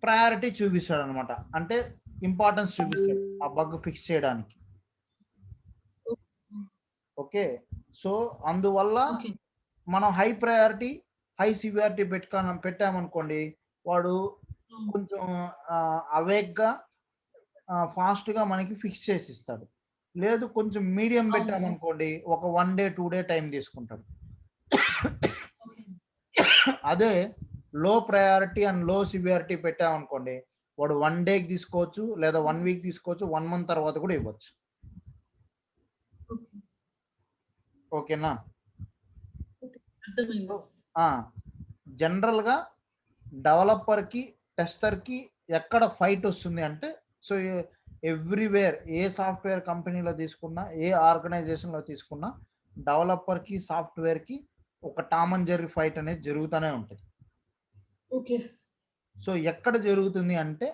ప్రయారిటీ చూపిస్తాడు అనమాట, అంటే ఇంపార్టెన్స్ చూపిస్తాడు ఆ బగ్ ఫిక్స్ చేయడానికి. ఓకే, సో అందువల్ల మనం హై ప్రయారిటీ హై సివియారిటీ పెట్టామనుకోండి, వాడు కొంచెం అవేగ్గా ఫాస్ట్గా మనకి ఫిక్స్ చేసి ఇస్తాడు. లేదు కొంచెం మీడియం పెట్టామనుకోండి, ఒక 1 day 2 day టైం తీసుకుంటాడు. అదే లో ప్రయారిటీ అండ్ లో సివియారిటీ పెట్టామనుకోండి, వాడు 1 day తీసుకోవచ్చు, లేదా 1 week తీసుకోవచ్చు, 1 month తర్వాత కూడా ఇవ్వచ్చు. ఓకేనా? జనరల్గా డెవలపర్కి టెస్టర్కి ఎక్కడ ఫైట్ వస్తుంది అంటే, సో ఎవ్రీవేర్ ఏ సాఫ్ట్వేర్ కంపెనీలో తీసుకున్నా, ఏ ఆర్గనైజేషన్లో తీసుకున్నా, డెవలపర్కి సాఫ్ట్వేర్కి ఒక టామ్ అండ్ జెర్రీ ఫైట్ అనేది జరుగుతూనే ఉంటుంది.
ఓకే,
సో ఎక్కడ జరుగుతుంది అంటే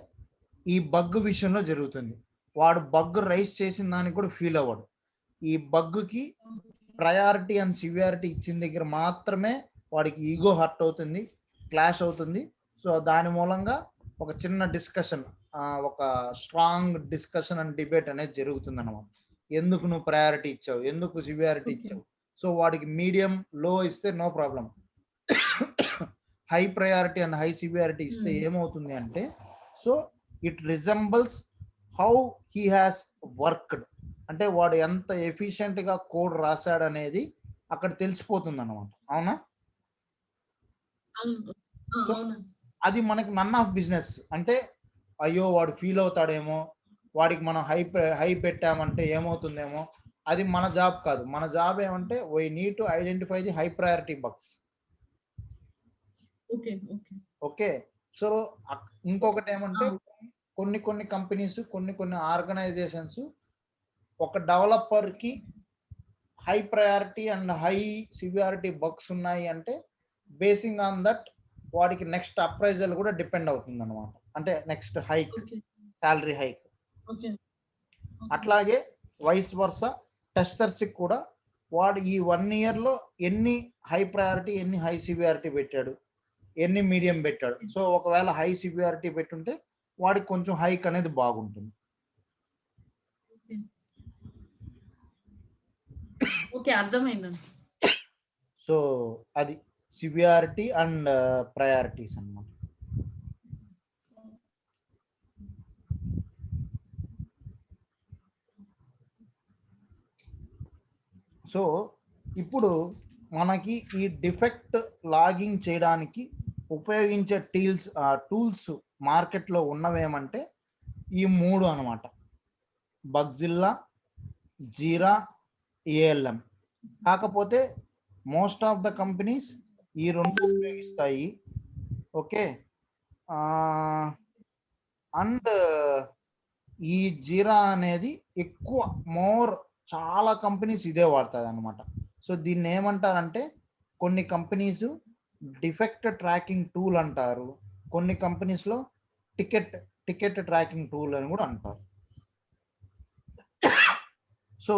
ఈ బగ్ విషయంలో జరుగుతుంది. వాడు బగ్ రైజ్ చేసిన దానికి కూడా ఫీల్ అవ్వడు. ఈ బగ్కి ప్రయారిటీ అండ్ సివియారిటీ ఇచ్చిన దగ్గర మాత్రమే వాడికి ఈగో హర్ట్ అవుతుంది, క్లాష్ అవుతుంది. సో దాని మూలంగా ఒక చిన్న డిస్కషన్, ఒక స్ట్రాంగ్ డిస్కషన్ అండ్ డిబేట్ అనేది జరుగుతుంది అన్నమాట. ఎందుకు నువ్వు ప్రయారిటీ ఇచ్చావు, ఎందుకు సివియారిటీ ఇచ్చావు? సో వాడికి మీడియం లో ఇస్తే no problem, high priority and high severity ఇస్తే ఏమవుతుంది అంటే, so it resembles how he has worked, అంటే వాడు ఎంత ఎఫిషియెంట్ గా కోడ్ రాశాడు అనేది అక్కడ తెలిసిపోతుంది అన్నమాట. అవునా? సో అది మనకి నన్ ఆఫ్ బిజినెస్. అంటే అయ్యో వాడు ఫీల్ అవుతాడేమో, వాడికి మనం హై పెట్టామంటే ఏమవుతుందేమో, అది మన జాబ్ కాదు. మన జాబ్ ఏమంటే we need to identify the high priority bugs. Okay, so ఇంకొకటి ఏమంటే కొన్ని కంపెనీస్, కొన్ని ఆర్గనైజేషన్స్ ఒక డెవలపర్కి high priority and high severity bugs ఉన్నాయి అంటే బేసింగ్ ఆన్ దట్ వాడికి నెక్స్ట్ అప్రైజల్ కూడా డిపెండ్ అవుతుంది అనమాట, అంటే నెక్స్ట్ హైక్, శాలరీ హైక్. అట్లాగే వైస్ వర్స టెస్టర్స్ కూడా వాడు ఈ 1 yearలో ఎన్ని హై ప్రయారిటీ, ఎన్ని హై సివియారిటీ పెట్టాడు, ఎన్ని మీడియం పెట్టాడు. సో ఒకవేళ హై సివియారిటీ పెట్టుంటే వాడికి కొంచెం హైక్ అనేది బాగుంటుంది.
ఓకే, అర్థమైందండి.
సో అది సివియారిటీ అండ్ ప్రయారిటీస్ అన్నమాట. సో ఇప్పుడు మనకి ఈ డిఫెక్ట్ లాగింగ్ చేయడానికి ఉపయోగించే టూల్స్ మార్కెట్లో ఉన్నవేమంటే ఈ 3 అన్నమాట: బగ్జిల్లా, జీరా, ఏఎల్ఎం. కాకపోతే మోస్ట్ ఆఫ్ ద కంపెనీస్ ఈ 2 ఉపయోగిస్తాయి. ఓకే, అండ్ ఈ జీరా అనేది ఎక్కువ చాలా కంపెనీస్ ఇదే వాడతాయి అన్నమాట. సో దీన్ని ఏమంటారంటే, కొన్ని కంపెనీస్ డిఫెక్ట్ ట్రాకింగ్ టూల్ అంటారు, కొన్ని కంపెనీస్లో టికెట్ ట్రాకింగ్ టూల్ అని కూడా అంటారు. సో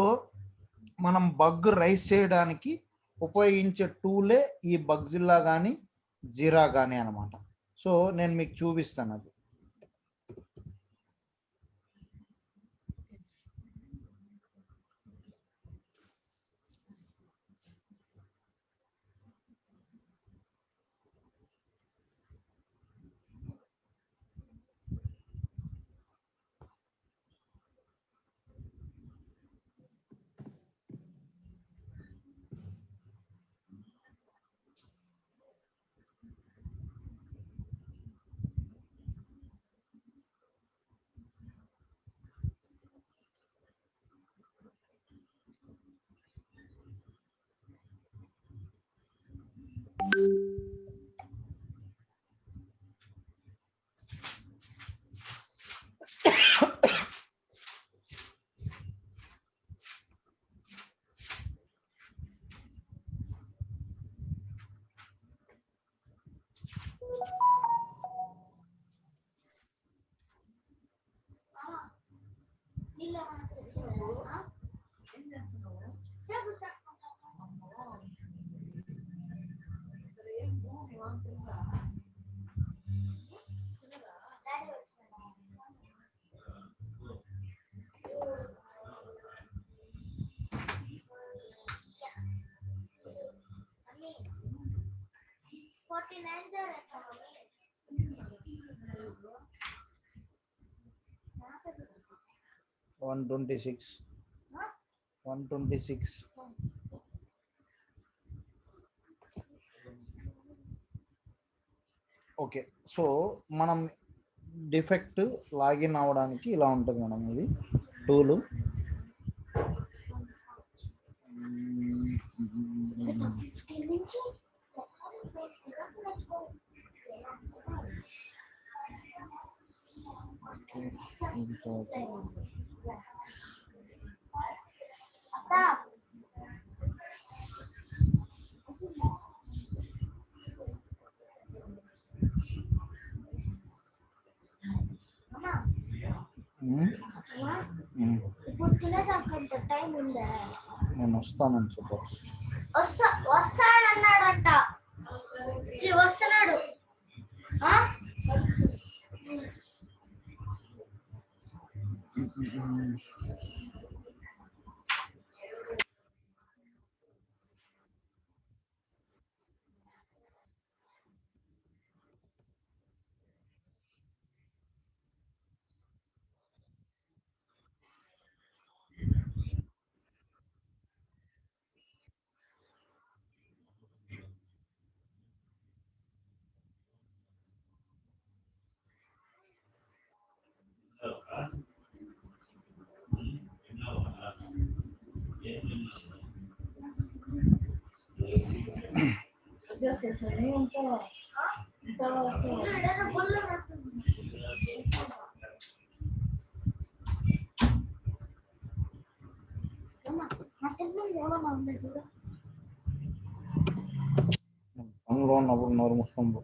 మనం బగ్ రైస్ చేయడానికి ఉపయోగించే టూలే ఈ బగ్జిల్లా కానీ జీరా కానీ అనమాట. సో నేను మీకు చూపిస్తాను అది. One 126. ఓకే, సో మనం డిఫెక్ట్ లాగిన్ అవ్వడానికి ఇలా ఉంటుంది మేడం ఇది టూలు.
ఇప్పుడు తినేదానికి టైం ఉందా?
నేను వస్తానని చెప్పు.
వస్తానన్నాడంట. వస్తున్నాడు.
అందులో ఉన్నప్పుడు నోరు మూసుకోండి.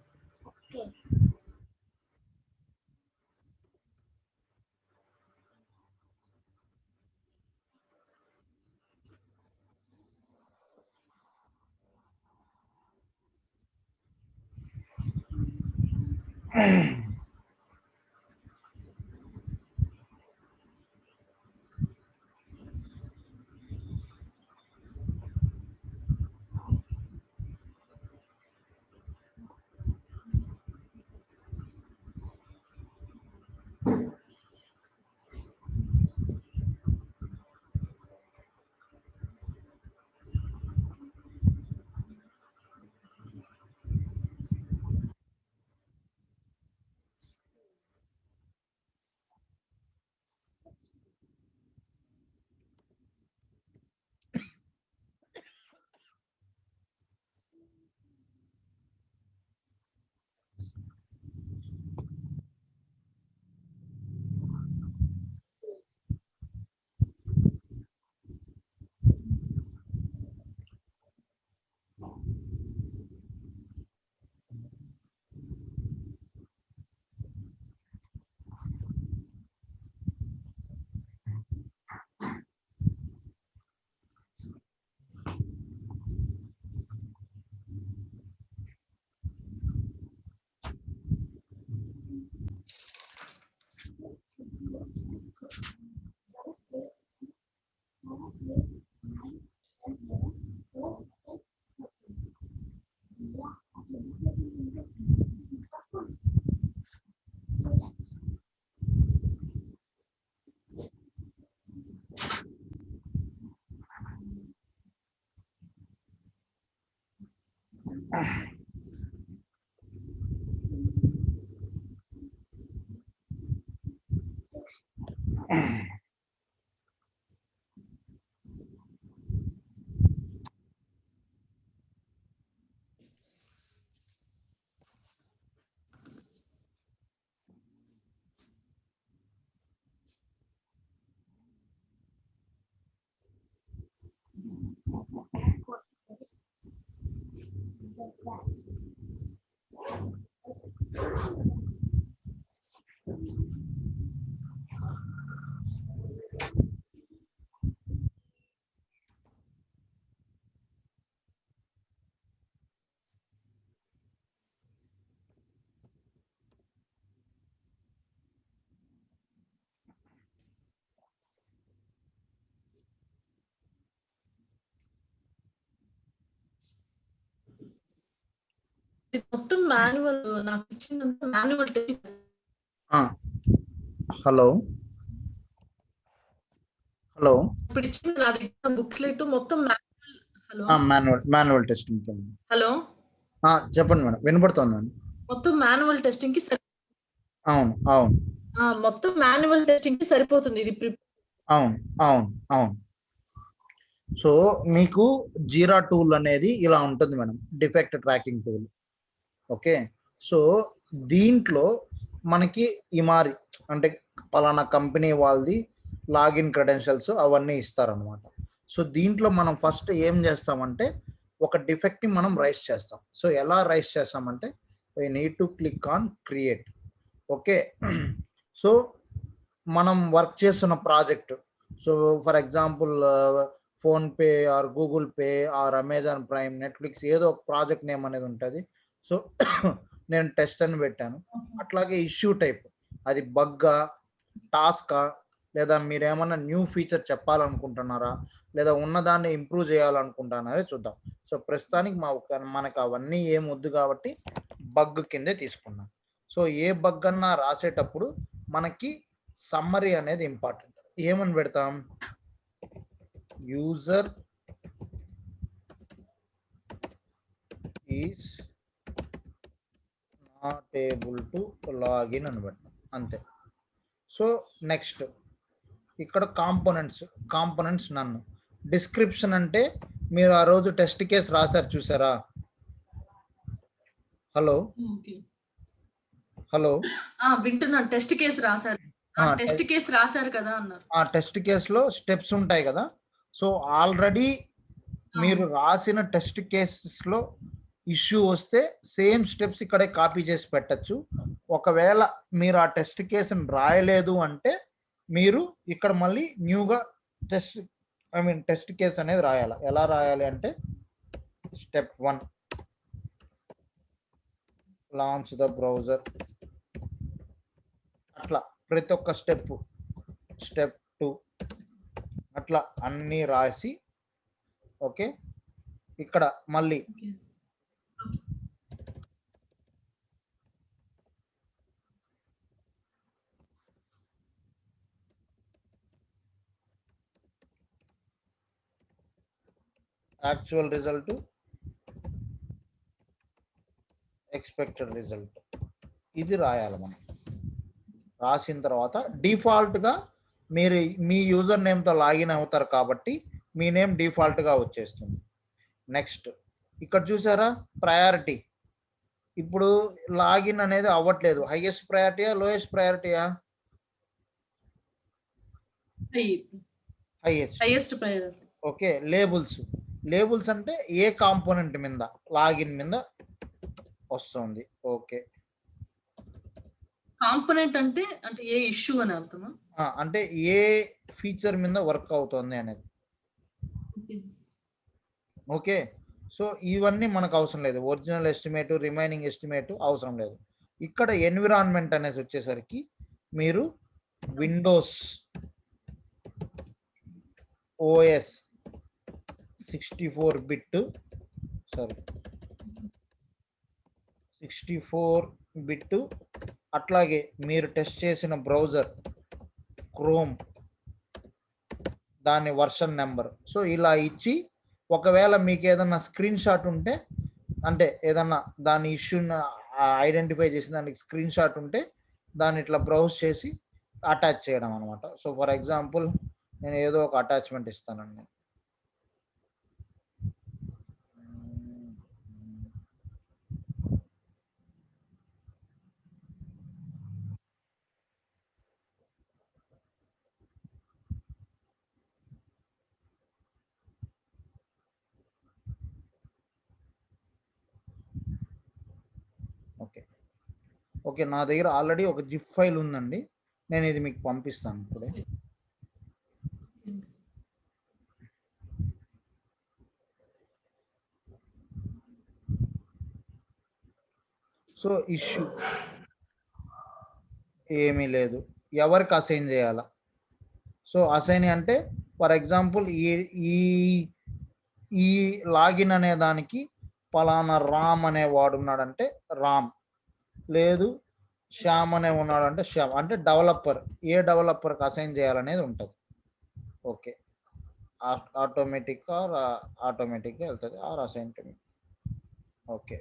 ఇది మొత్తం మాన్యువల్. నాకు ఇచ్చిందంతా మాన్యువల్ టెస్ట్.
హలో హలో
ఇప్పుడు ఇచ్చిన నా దగ్గర బుక్లెట్ మొత్తం manual. Hello
manual testing.
Hello
చెప్పండి మేడం, వినపడుతుంది మేడం.
మొత్తం మాన్యువల్ టెస్టింగ్ కి
అవును అవును
మొత్తం మాన్యువల్ టెస్టింగ్ కి సరిపోతుంది ఇది.
అవును అవును అవును. సో మీకు జీరా టూల్ అనేది ఇలా ఉంటుంది madam, defect tracking tool. Okay, so దీంట్లో మనకి ఇమారి అంటే పలానా కంపెనీ వాళ్ళది లాగిన్ క్రెడెన్షియల్స్ అవన్నీ ఇస్తారనమాట. సో దీంట్లో మనం ఫస్ట్ ఏం చేస్తామంటే ఒక డిఫెక్ట్ని మనం రైస్ చేస్తాం. సో ఎలా రైస్ చేస్తామంటే we need to click on create. Okay, so మనం వర్క్ చేస్తున్న project, so for example PhonePe are Google pay or Amazon prime, Netflix, ఏదో ఒక ప్రాజెక్ట్ నేమ్ అనేది ఉంటుంది. సో నేను టెస్ట్ అని పెట్టాను. అట్లాగే ఇష్యూ టైప్, అది బగ్గా, టాస్కా, లేదా మీరేమన్నా న్యూ ఫీచర్ చెప్పాలనుకుంటున్నారా, లేదా ఉన్నదాన్ని ఇంప్రూవ్ చేయాలనుకుంటున్నారా చూద్దాం. సో ప్రస్తుతానికి మనకు అవన్నీ ఏం వద్దు కాబట్టి బగ్ కిందే తీసుకున్నాం. సో ఏ బగ్ అన్నా రాసేటప్పుడు మనకి సమ్మరీ అనేది ఇంపార్టెంట్. ఏమని పెడతాం? User is not able to login అని పెడతాం, అంతే. సో నెక్స్ట్ ఇక్కడ కాంపోనెంట్స్ నన్ను. డిస్క్రిప్షన్ అంటే మీరు ఆ రోజు టెస్ట్ కేసు రాశారు చూసారా? హలో హలో
వింటున్నా. టెస్ట్ కేసు రాశారు, టెస్ట్ కేసు రాశారు కదా అన్నారు.
ఆ టెస్ట్ కేసులో స్టెప్స్ ఉంటాయి కదా. సో ఆల్రెడీ మీరు రాసిన టెస్ట్ కేసెస్లో ఇష్యూ వస్తే సేమ్ స్టెప్స్ ఇక్కడే కాపీ చేసి పెట్టచ్చు. ఒకవేళ మీరు ఆ టెస్ట్ కేసుని రాయలేదు అంటే మీరు ఇక్కడ మళ్ళీ న్యూగా టెస్ట్ కేస్ అనేది రాయాలి. ఎలా రాయాలి అంటే స్టెప్ 1 లాంచ్ ద బ్రౌజర్, అట్లా ప్రతి ఒక్క స్టెప్ 2 అట్లా అన్నీ రాసి. ఓకే, ఇక్కడ మళ్ళీ యాక్చువల్ రిజల్ట్, ఎక్స్పెక్టెడ్ రిజల్ట్, ఇది రాయాలి మనం. రాసిన తర్వాత డిఫాల్ట్గా మీరు మీ యూజర్ నేమ్తో లాగిన్ అవుతారు కాబట్టి మీ నేమ్ డిఫాల్ట్గా వచ్చేస్తుంది. నెక్స్ట్ ఇక్కడ చూసారా ప్రయారిటీ, ఇప్పుడు లాగిన్ అనేది అవ్వట్లేదు. హైయెస్ట్ ప్రయారిటీయా, లోయెస్ట్ ప్రయారిటీయా?
Highest priority.
ఓకే, లేబుల్స్ అంటే ఏ కాంపోనెంట్ మీద లాగిన్ మీద వస్తుంది. ఓకే,
కాంపోనెంట్ అంటే ఏ ఇష్యూ అని అర్థమా?
అంటే ఏ ఫీచర్ మీద వర్క్ అవుతుంది అనేది. ఓకే, సో ఇవన్నీ మనకు అవసరం లేదు. ఒరిజినల్ ఎస్టిమేట్, రిమైనింగ్ ఎస్టిమేట్ అవసరం లేదు. ఇక్కడ ఎన్విరాన్మెంట్ అనేది వచ్చేసరికి మీరు విండోస్ ఓఎస్ 64 బిట్, అట్లాగే మీరు టెస్ట్ చేసిన బ్రౌజర్ క్రోమ్ దాని వర్షన్ నెంబర్. సో ఇలా ఇచ్చి ఒకవేళ మీకు ఏదన్నా స్క్రీన్ షాట్ ఉంటే అంటే ఏదన్నా దాని ఇష్యూని ఐడెంటిఫై చేసి దానికి స్క్రీన్ షాట్ ఉంటే దాన్ని ఇట్లా బ్రౌజ్ చేసి అటాచ్ చేయడం అనమాట. సో ఫర్ ఎగ్జాంపుల్ నేను ఏదో ఒక అటాచ్మెంట్ ఇస్తానండి. ఓకే ఓకే నా దగ్గర ఆల్రెడీ ఒక జిప్ ఫైల్ ఉందండి. నేను ఇది మీకు పంపిస్తాను ఇప్పుడే. సో ఇష్యూ ఏమీ లేదు, ఎవరికి అసైన్ చేయాలా? సో అసైన్ అంటే ఫర్ ఎగ్జాంపుల్ ఈ ఈ లాగిన్ అనే దానికి పలానా రామ్ అనే వాడు ఉన్నాడంటే రామ్, లేదు శ్యామ్ అనే ఉన్నాడంటే శ్యామ్, అంటే డెవలపర్ ఏ డెవలపర్కి అసైన్ చేయాలనేది ఉంటుంది. ఓకే ఆటోమేటిక్గా వెళ్తుంది or assign to me. Okay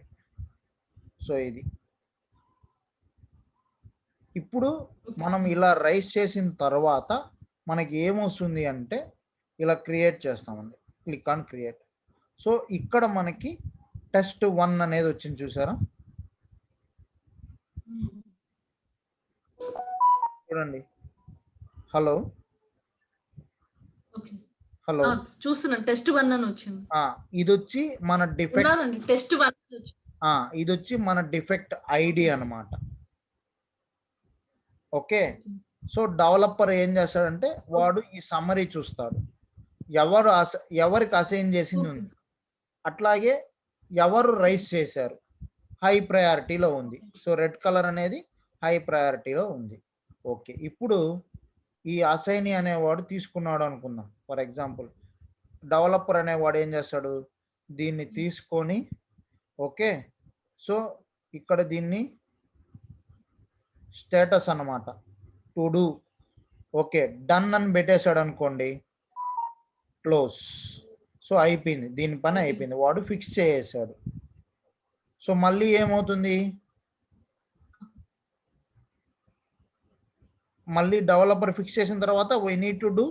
so ఇది ఇప్పుడు మనం ఇలా రైస్ చేసిన తర్వాత మనకి ఏమొస్తుంది అంటే ఇలా క్రియేట్ చేస్తామండి, క్లిక్ ఆన్ క్రియేట్. సో ఇక్కడ మనకి test1 అనేది వచ్చింది చూసారా, చూడండి. హలో హలో
చూస్తున్నాను, test1 అని వచ్చింది.
ఇది వచ్చి మన డిఫెక్ట్,
test1
ఇది వచ్చి మన డిఫెక్ట్ ఐడి అన్నమాట. ఓకే సో డెవలపర్ ఏం చేస్తాడంటే వాడు ఈ సమ్మరీ చూస్తాడు, ఎవరికి అసైన్ చేసింది ఉంది, అట్లాగే ఎవరు రైస్ చేశారు హై ప్రయారిటీలో ఉంది. సో రెడ్ కలర్ అనేది హై ప్రయారిటీలో ఉంది. ఓకే ఇప్పుడు ఈ అసైనీ అనేవాడు తీసుకున్నాడు అనుకుందాం. ఫర్ ఎగ్జాంపుల్ డెవలపర్ అనేవాడు ఏం చేస్తాడు, దీన్ని తీసుకొని ఓకే సో ఇక్కడ దీన్ని స్టేటస్ అన్నమాట టు డూ, ఓకే డన్ అని పెట్టేశాడు అనుకోండి, క్లోజ్. సో అయిపోయింది, దీని పని అయిపోయింది, వాడు ఫిక్స్ చేసేసాడు. సో మళ్ళీ ఏమవుతుంది, మళ్ళీ డెవలపర్ ఫిక్స్ చేసిన తర్వాత we need to do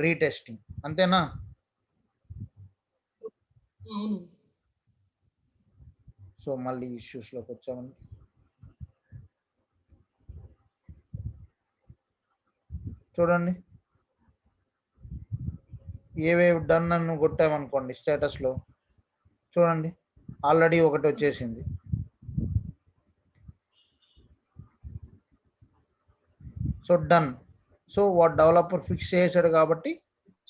retesting, అంతేనా? సో మళ్ళీ ఇష్యూస్లోకి వచ్చామండి. చూడండి ఏవేవి డన్ అని కొట్టామనుకోండి స్టేటస్లో, చూడండి ఆల్రెడీ ఒకటి వచ్చేసింది. సో డన్, సో వాడు డెవలపర్ ఫిక్స్ చేసాడు కాబట్టి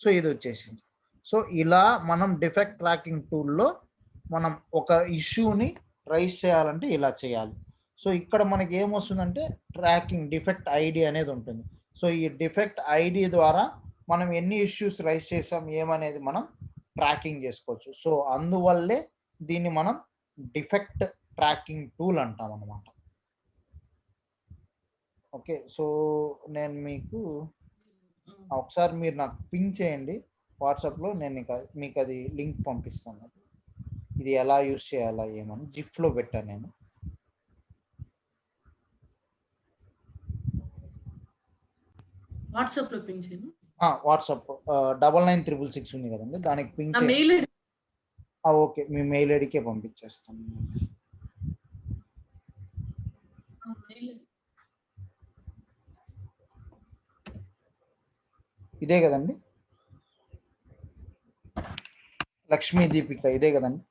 సో ఇది వచ్చేసింది. సో ఇలా మనం డిఫెక్ట్ ట్రాకింగ్ టూల్లో మనం ఒక ఇష్యూని రైజ్ చేయాలంటే ఇలా చేయాలి. సో ఇక్కడ మనకి ఏమొస్తుందంటే ట్రాకింగ్ డిఫెక్ట్ ఐడి అనేది ఉంటుంది. సో ఈ డిఫెక్ట్ ఐడి ద్వారా మనం ఎన్ని ఇష్యూస్ రైజ్ చేసాం ఏమనేది మనం ట్రాకింగ్ చేసుకోవచ్చు. సో అందువల్లే దీన్ని మనం డిఫెక్ట్ ట్రాకింగ్ టూల్ అంటాం అన్నమాట. ఓకే సో నేను ఒకసారి మీరు నాకు పింగ్ చేయండి వాట్సాప్లో, నేను మీకు అది లింక్ పంపిస్తాను. ఇది ఎలా యూస్ చేయాలా ఏమని జిఫ్లో పెట్టాను నేను.
వాట్సాప్లో పింగ్ చేయను.
వాట్సాప్ 99366 ఉంది కదండి, దానికి పింగ్ చేయండి. ఓకే మీ మెయిల్ ఐడికే పంపించేస్తాను. ఇదే కదండి లక్ష్మీ దీపిక, ఇదే కదండి?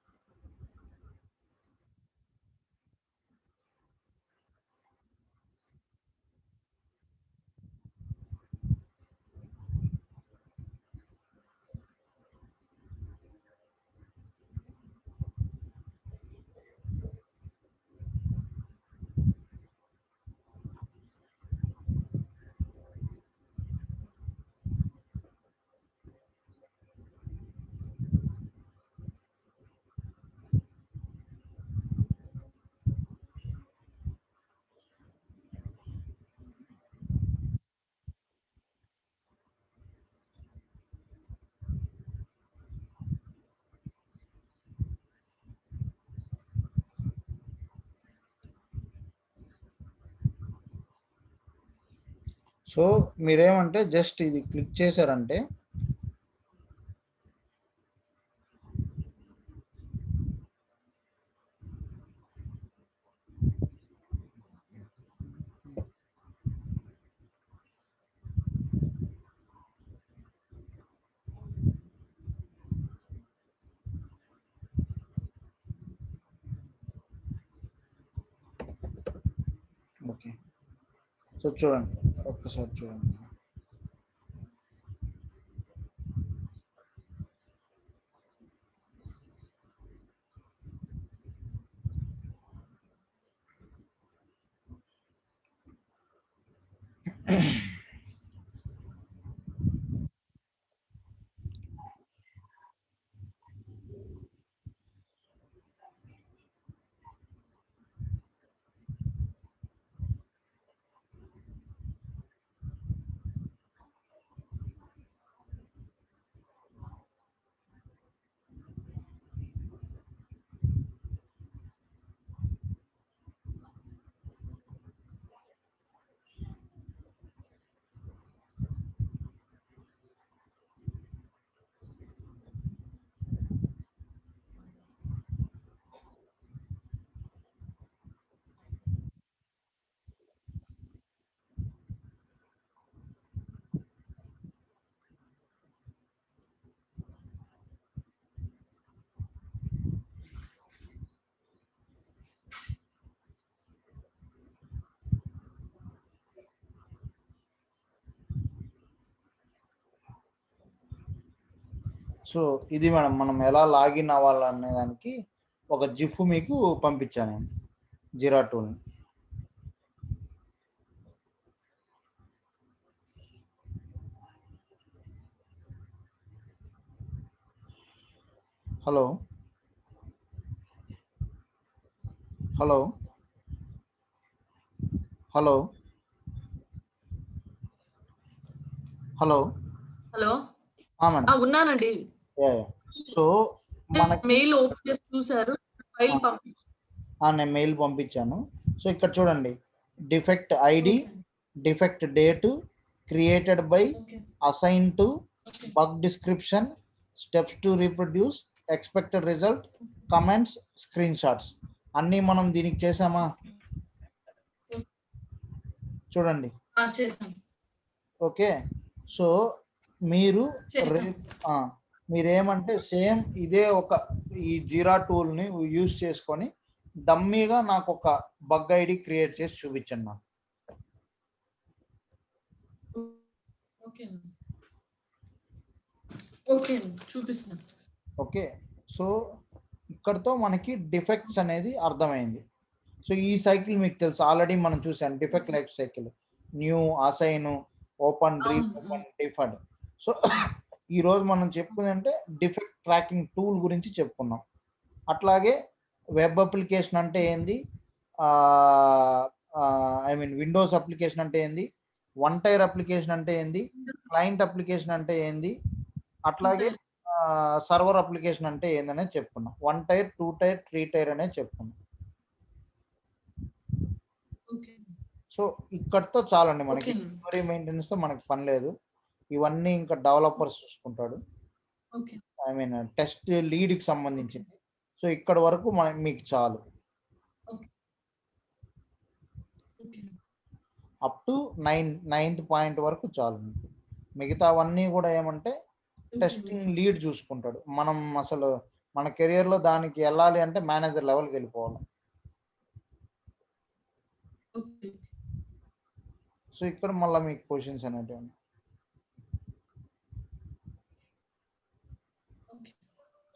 సో మీరేమంటే జస్ట్ ఇది క్లిక్ చేశారంటే ఓకే. సో చూడండి, ఒక్కసారి చూడండి. సో ఇది మేడం, మనం ఎలా లాగిన్ అవ్వాలనే దానికి ఒక జిఫ్ మీకు పంపించాను నేను, జిరా టూల్ని. Hello hello hello hello
hello
madam.
ఉన్నానండి.
సో మనకి
మెయిల్ ఓపెన్ చేసి చూసారు, ఫైల్
నేను మెయిల్ పంపించాను. సో ఇక్కడ చూడండి, defect ID, defect date, created by, assign to, bug description, steps to reproduce, expected result, comments, screenshots అన్నీ మనం దీనికి చేసామా? చూడండి. ఓకే. సో మీరేమంటే సేమ్ ఇదే ఒక ఈ జిరా టూల్ని యూజ్ చేసుకొని డమ్మీగా నాకు ఒక బగ్ ఐడి క్రియేట్ చేసి చూపించండి నాకు.
చూపిస్తాను.
ఓకే. సో ఇక్కడతో మనకి డిఫెక్ట్స్ అనేది అర్థమైంది. సో ఈ సైకిల్ మీకు తెలుసు, ఆల్రెడీ మనం చూసాం, defect life cycle, new, assign, open, reopen, deferred. So ఈరోజు మనం చెప్పుకుందంటే డిఫెక్ట్ ట్రాకింగ్ టూల్ గురించి చెప్పుకున్నాం. అట్లాగే వెబ్ అప్లికేషన్ అంటే ఏంది, విండోస్ అప్లికేషన్ అంటే ఏంది, వన్ టైర్ అప్లికేషన్ అంటే ఏంది, క్లయింట్ అప్లికేషన్ అంటే ఏంది, అట్లాగే సర్వర్ అప్లికేషన్ అంటే ఏందనేది చెప్పుకున్నాం. 1 టైర్, 2 టైర్, 3 టైర్ అనేది చెప్పుకున్నాం. సో ఇక్కడతో చాలండి మనకి. మెమరీ మెయింటెనెన్స్ తో మనకి పని లేదు, ఇవన్నీ ఇంకా డెవలపర్స్ చూసుకుంటాడు. టెస్ట్ లీడ్ కి సంబంధించింది. సో ఇక్కడ వరకు మీకు చాలు, అప్ టు 9th పాయింట్ వరకు చాలు. మిగతావన్నీ కూడా ఏమంటే టెస్టింగ్ లీడ్ చూసుకుంటాడు. మనం అసలు మన కెరియర్ లో దానికి వెళ్ళాలి అంటే మేనేజర్ లెవెల్కి వెళ్ళిపోవాలి. సో ఇక్కడ మళ్ళీ మీకు క్వశ్చన్స్ అనేటివి.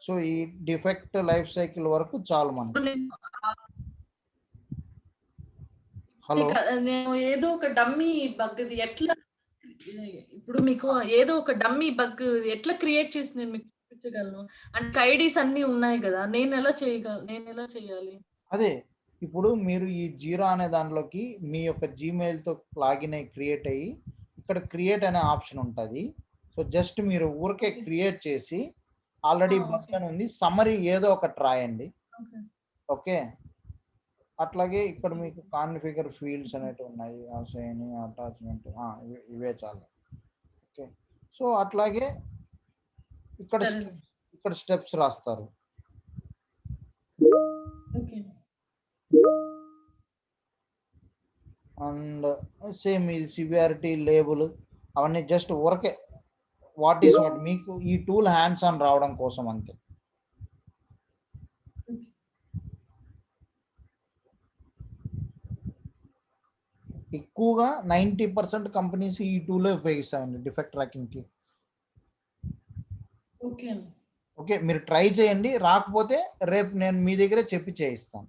సో ఈ డిఫెక్ట్ లైఫ్ సైకిల్ వరకు చాలు మనకు. హలో,
నేను ఏదో ఒక డమ్మీ బగ్ ఎట్లా, ఇప్పుడు మీకు ఏదో ఒక డమ్మీ బగ్ ఎట్లా క్రియేట్ చేసి నేను మీకు చూపించగలను అంటే ఐడీస్ అన్ని ఉన్నాయి కదా, నేను ఎలా చేయాలి?
అదే ఇప్పుడు మీరు ఈ జీరా అనే దాంట్లోకి మీ యొక్క జీమెయిల్ తో లాగిన్ అయ్యి క్రియేట్ అయ్యి ఇక్కడ క్రియేట్ అనే ఆప్షన్ ఉంటుంది. సో జస్ట్ మీరు ఊరికే క్రియేట్ చేసి ఆల్రెడీ బగ్ అని ఉంది, సమ్మరీ ఏదో ఒకటి రాయండి. ఓకే. అట్లాగే ఇక్కడ మీకు కాన్ఫిగర్ ఫీల్డ్స్ అనేటివి ఉన్నాయి, అసైన్, అటాచ్మెంట్, ఇవే చాలు. ఓకే, సో అట్లాగే ఇక్కడ
సరే.
ఇక్కడ స్టెప్స్ రాస్తారు.
ఓకే.
అండ్ సేమ్ ఇది సివియారిటీ లేబుల్ అవన్నీ జస్ట్ ఊరకే వాట్ ఈస్ వాట్ మీకు ఈ టూల్ హ్యాండ్స్ ఆన్ రావడం కోసం అంతే. ఎక్కువగా 90% కంపెనీస్ ఈ టూలే ఉపయోగిస్తాయండి డిఫెక్ట్ ట్రాకింగ్కి.
ఓకే.
ఓకే, మీరు ట్రై చేయండి, రాకపోతే రేపు నేను మీ దగ్గరే చెప్పి చేయిస్తాను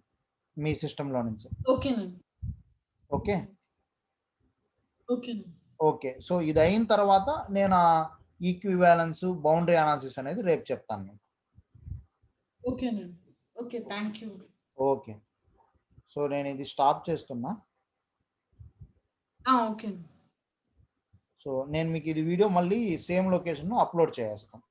మీ సిస్టంలో నుంచి.
ఓకేనండి.
ఓకే
ఓకేనండి.
ఓకే, సో ఇది అయిన తర్వాత నేను ఆ ఈక్వివాలెన్స్ బౌండరీ అనాలిసిస్ అనేది రేపు చెప్తాను మీకు.
ఓకేనండి. Okay, thank you.
Okay, so నేను ఇది స్టాప్ చేస్తున్నా.
ఓకే.
సో నేను మీకు ఇది వీడియో మళ్ళీ సేమ్ లొకేషన్ అప్లోడ్ చేస్తాను.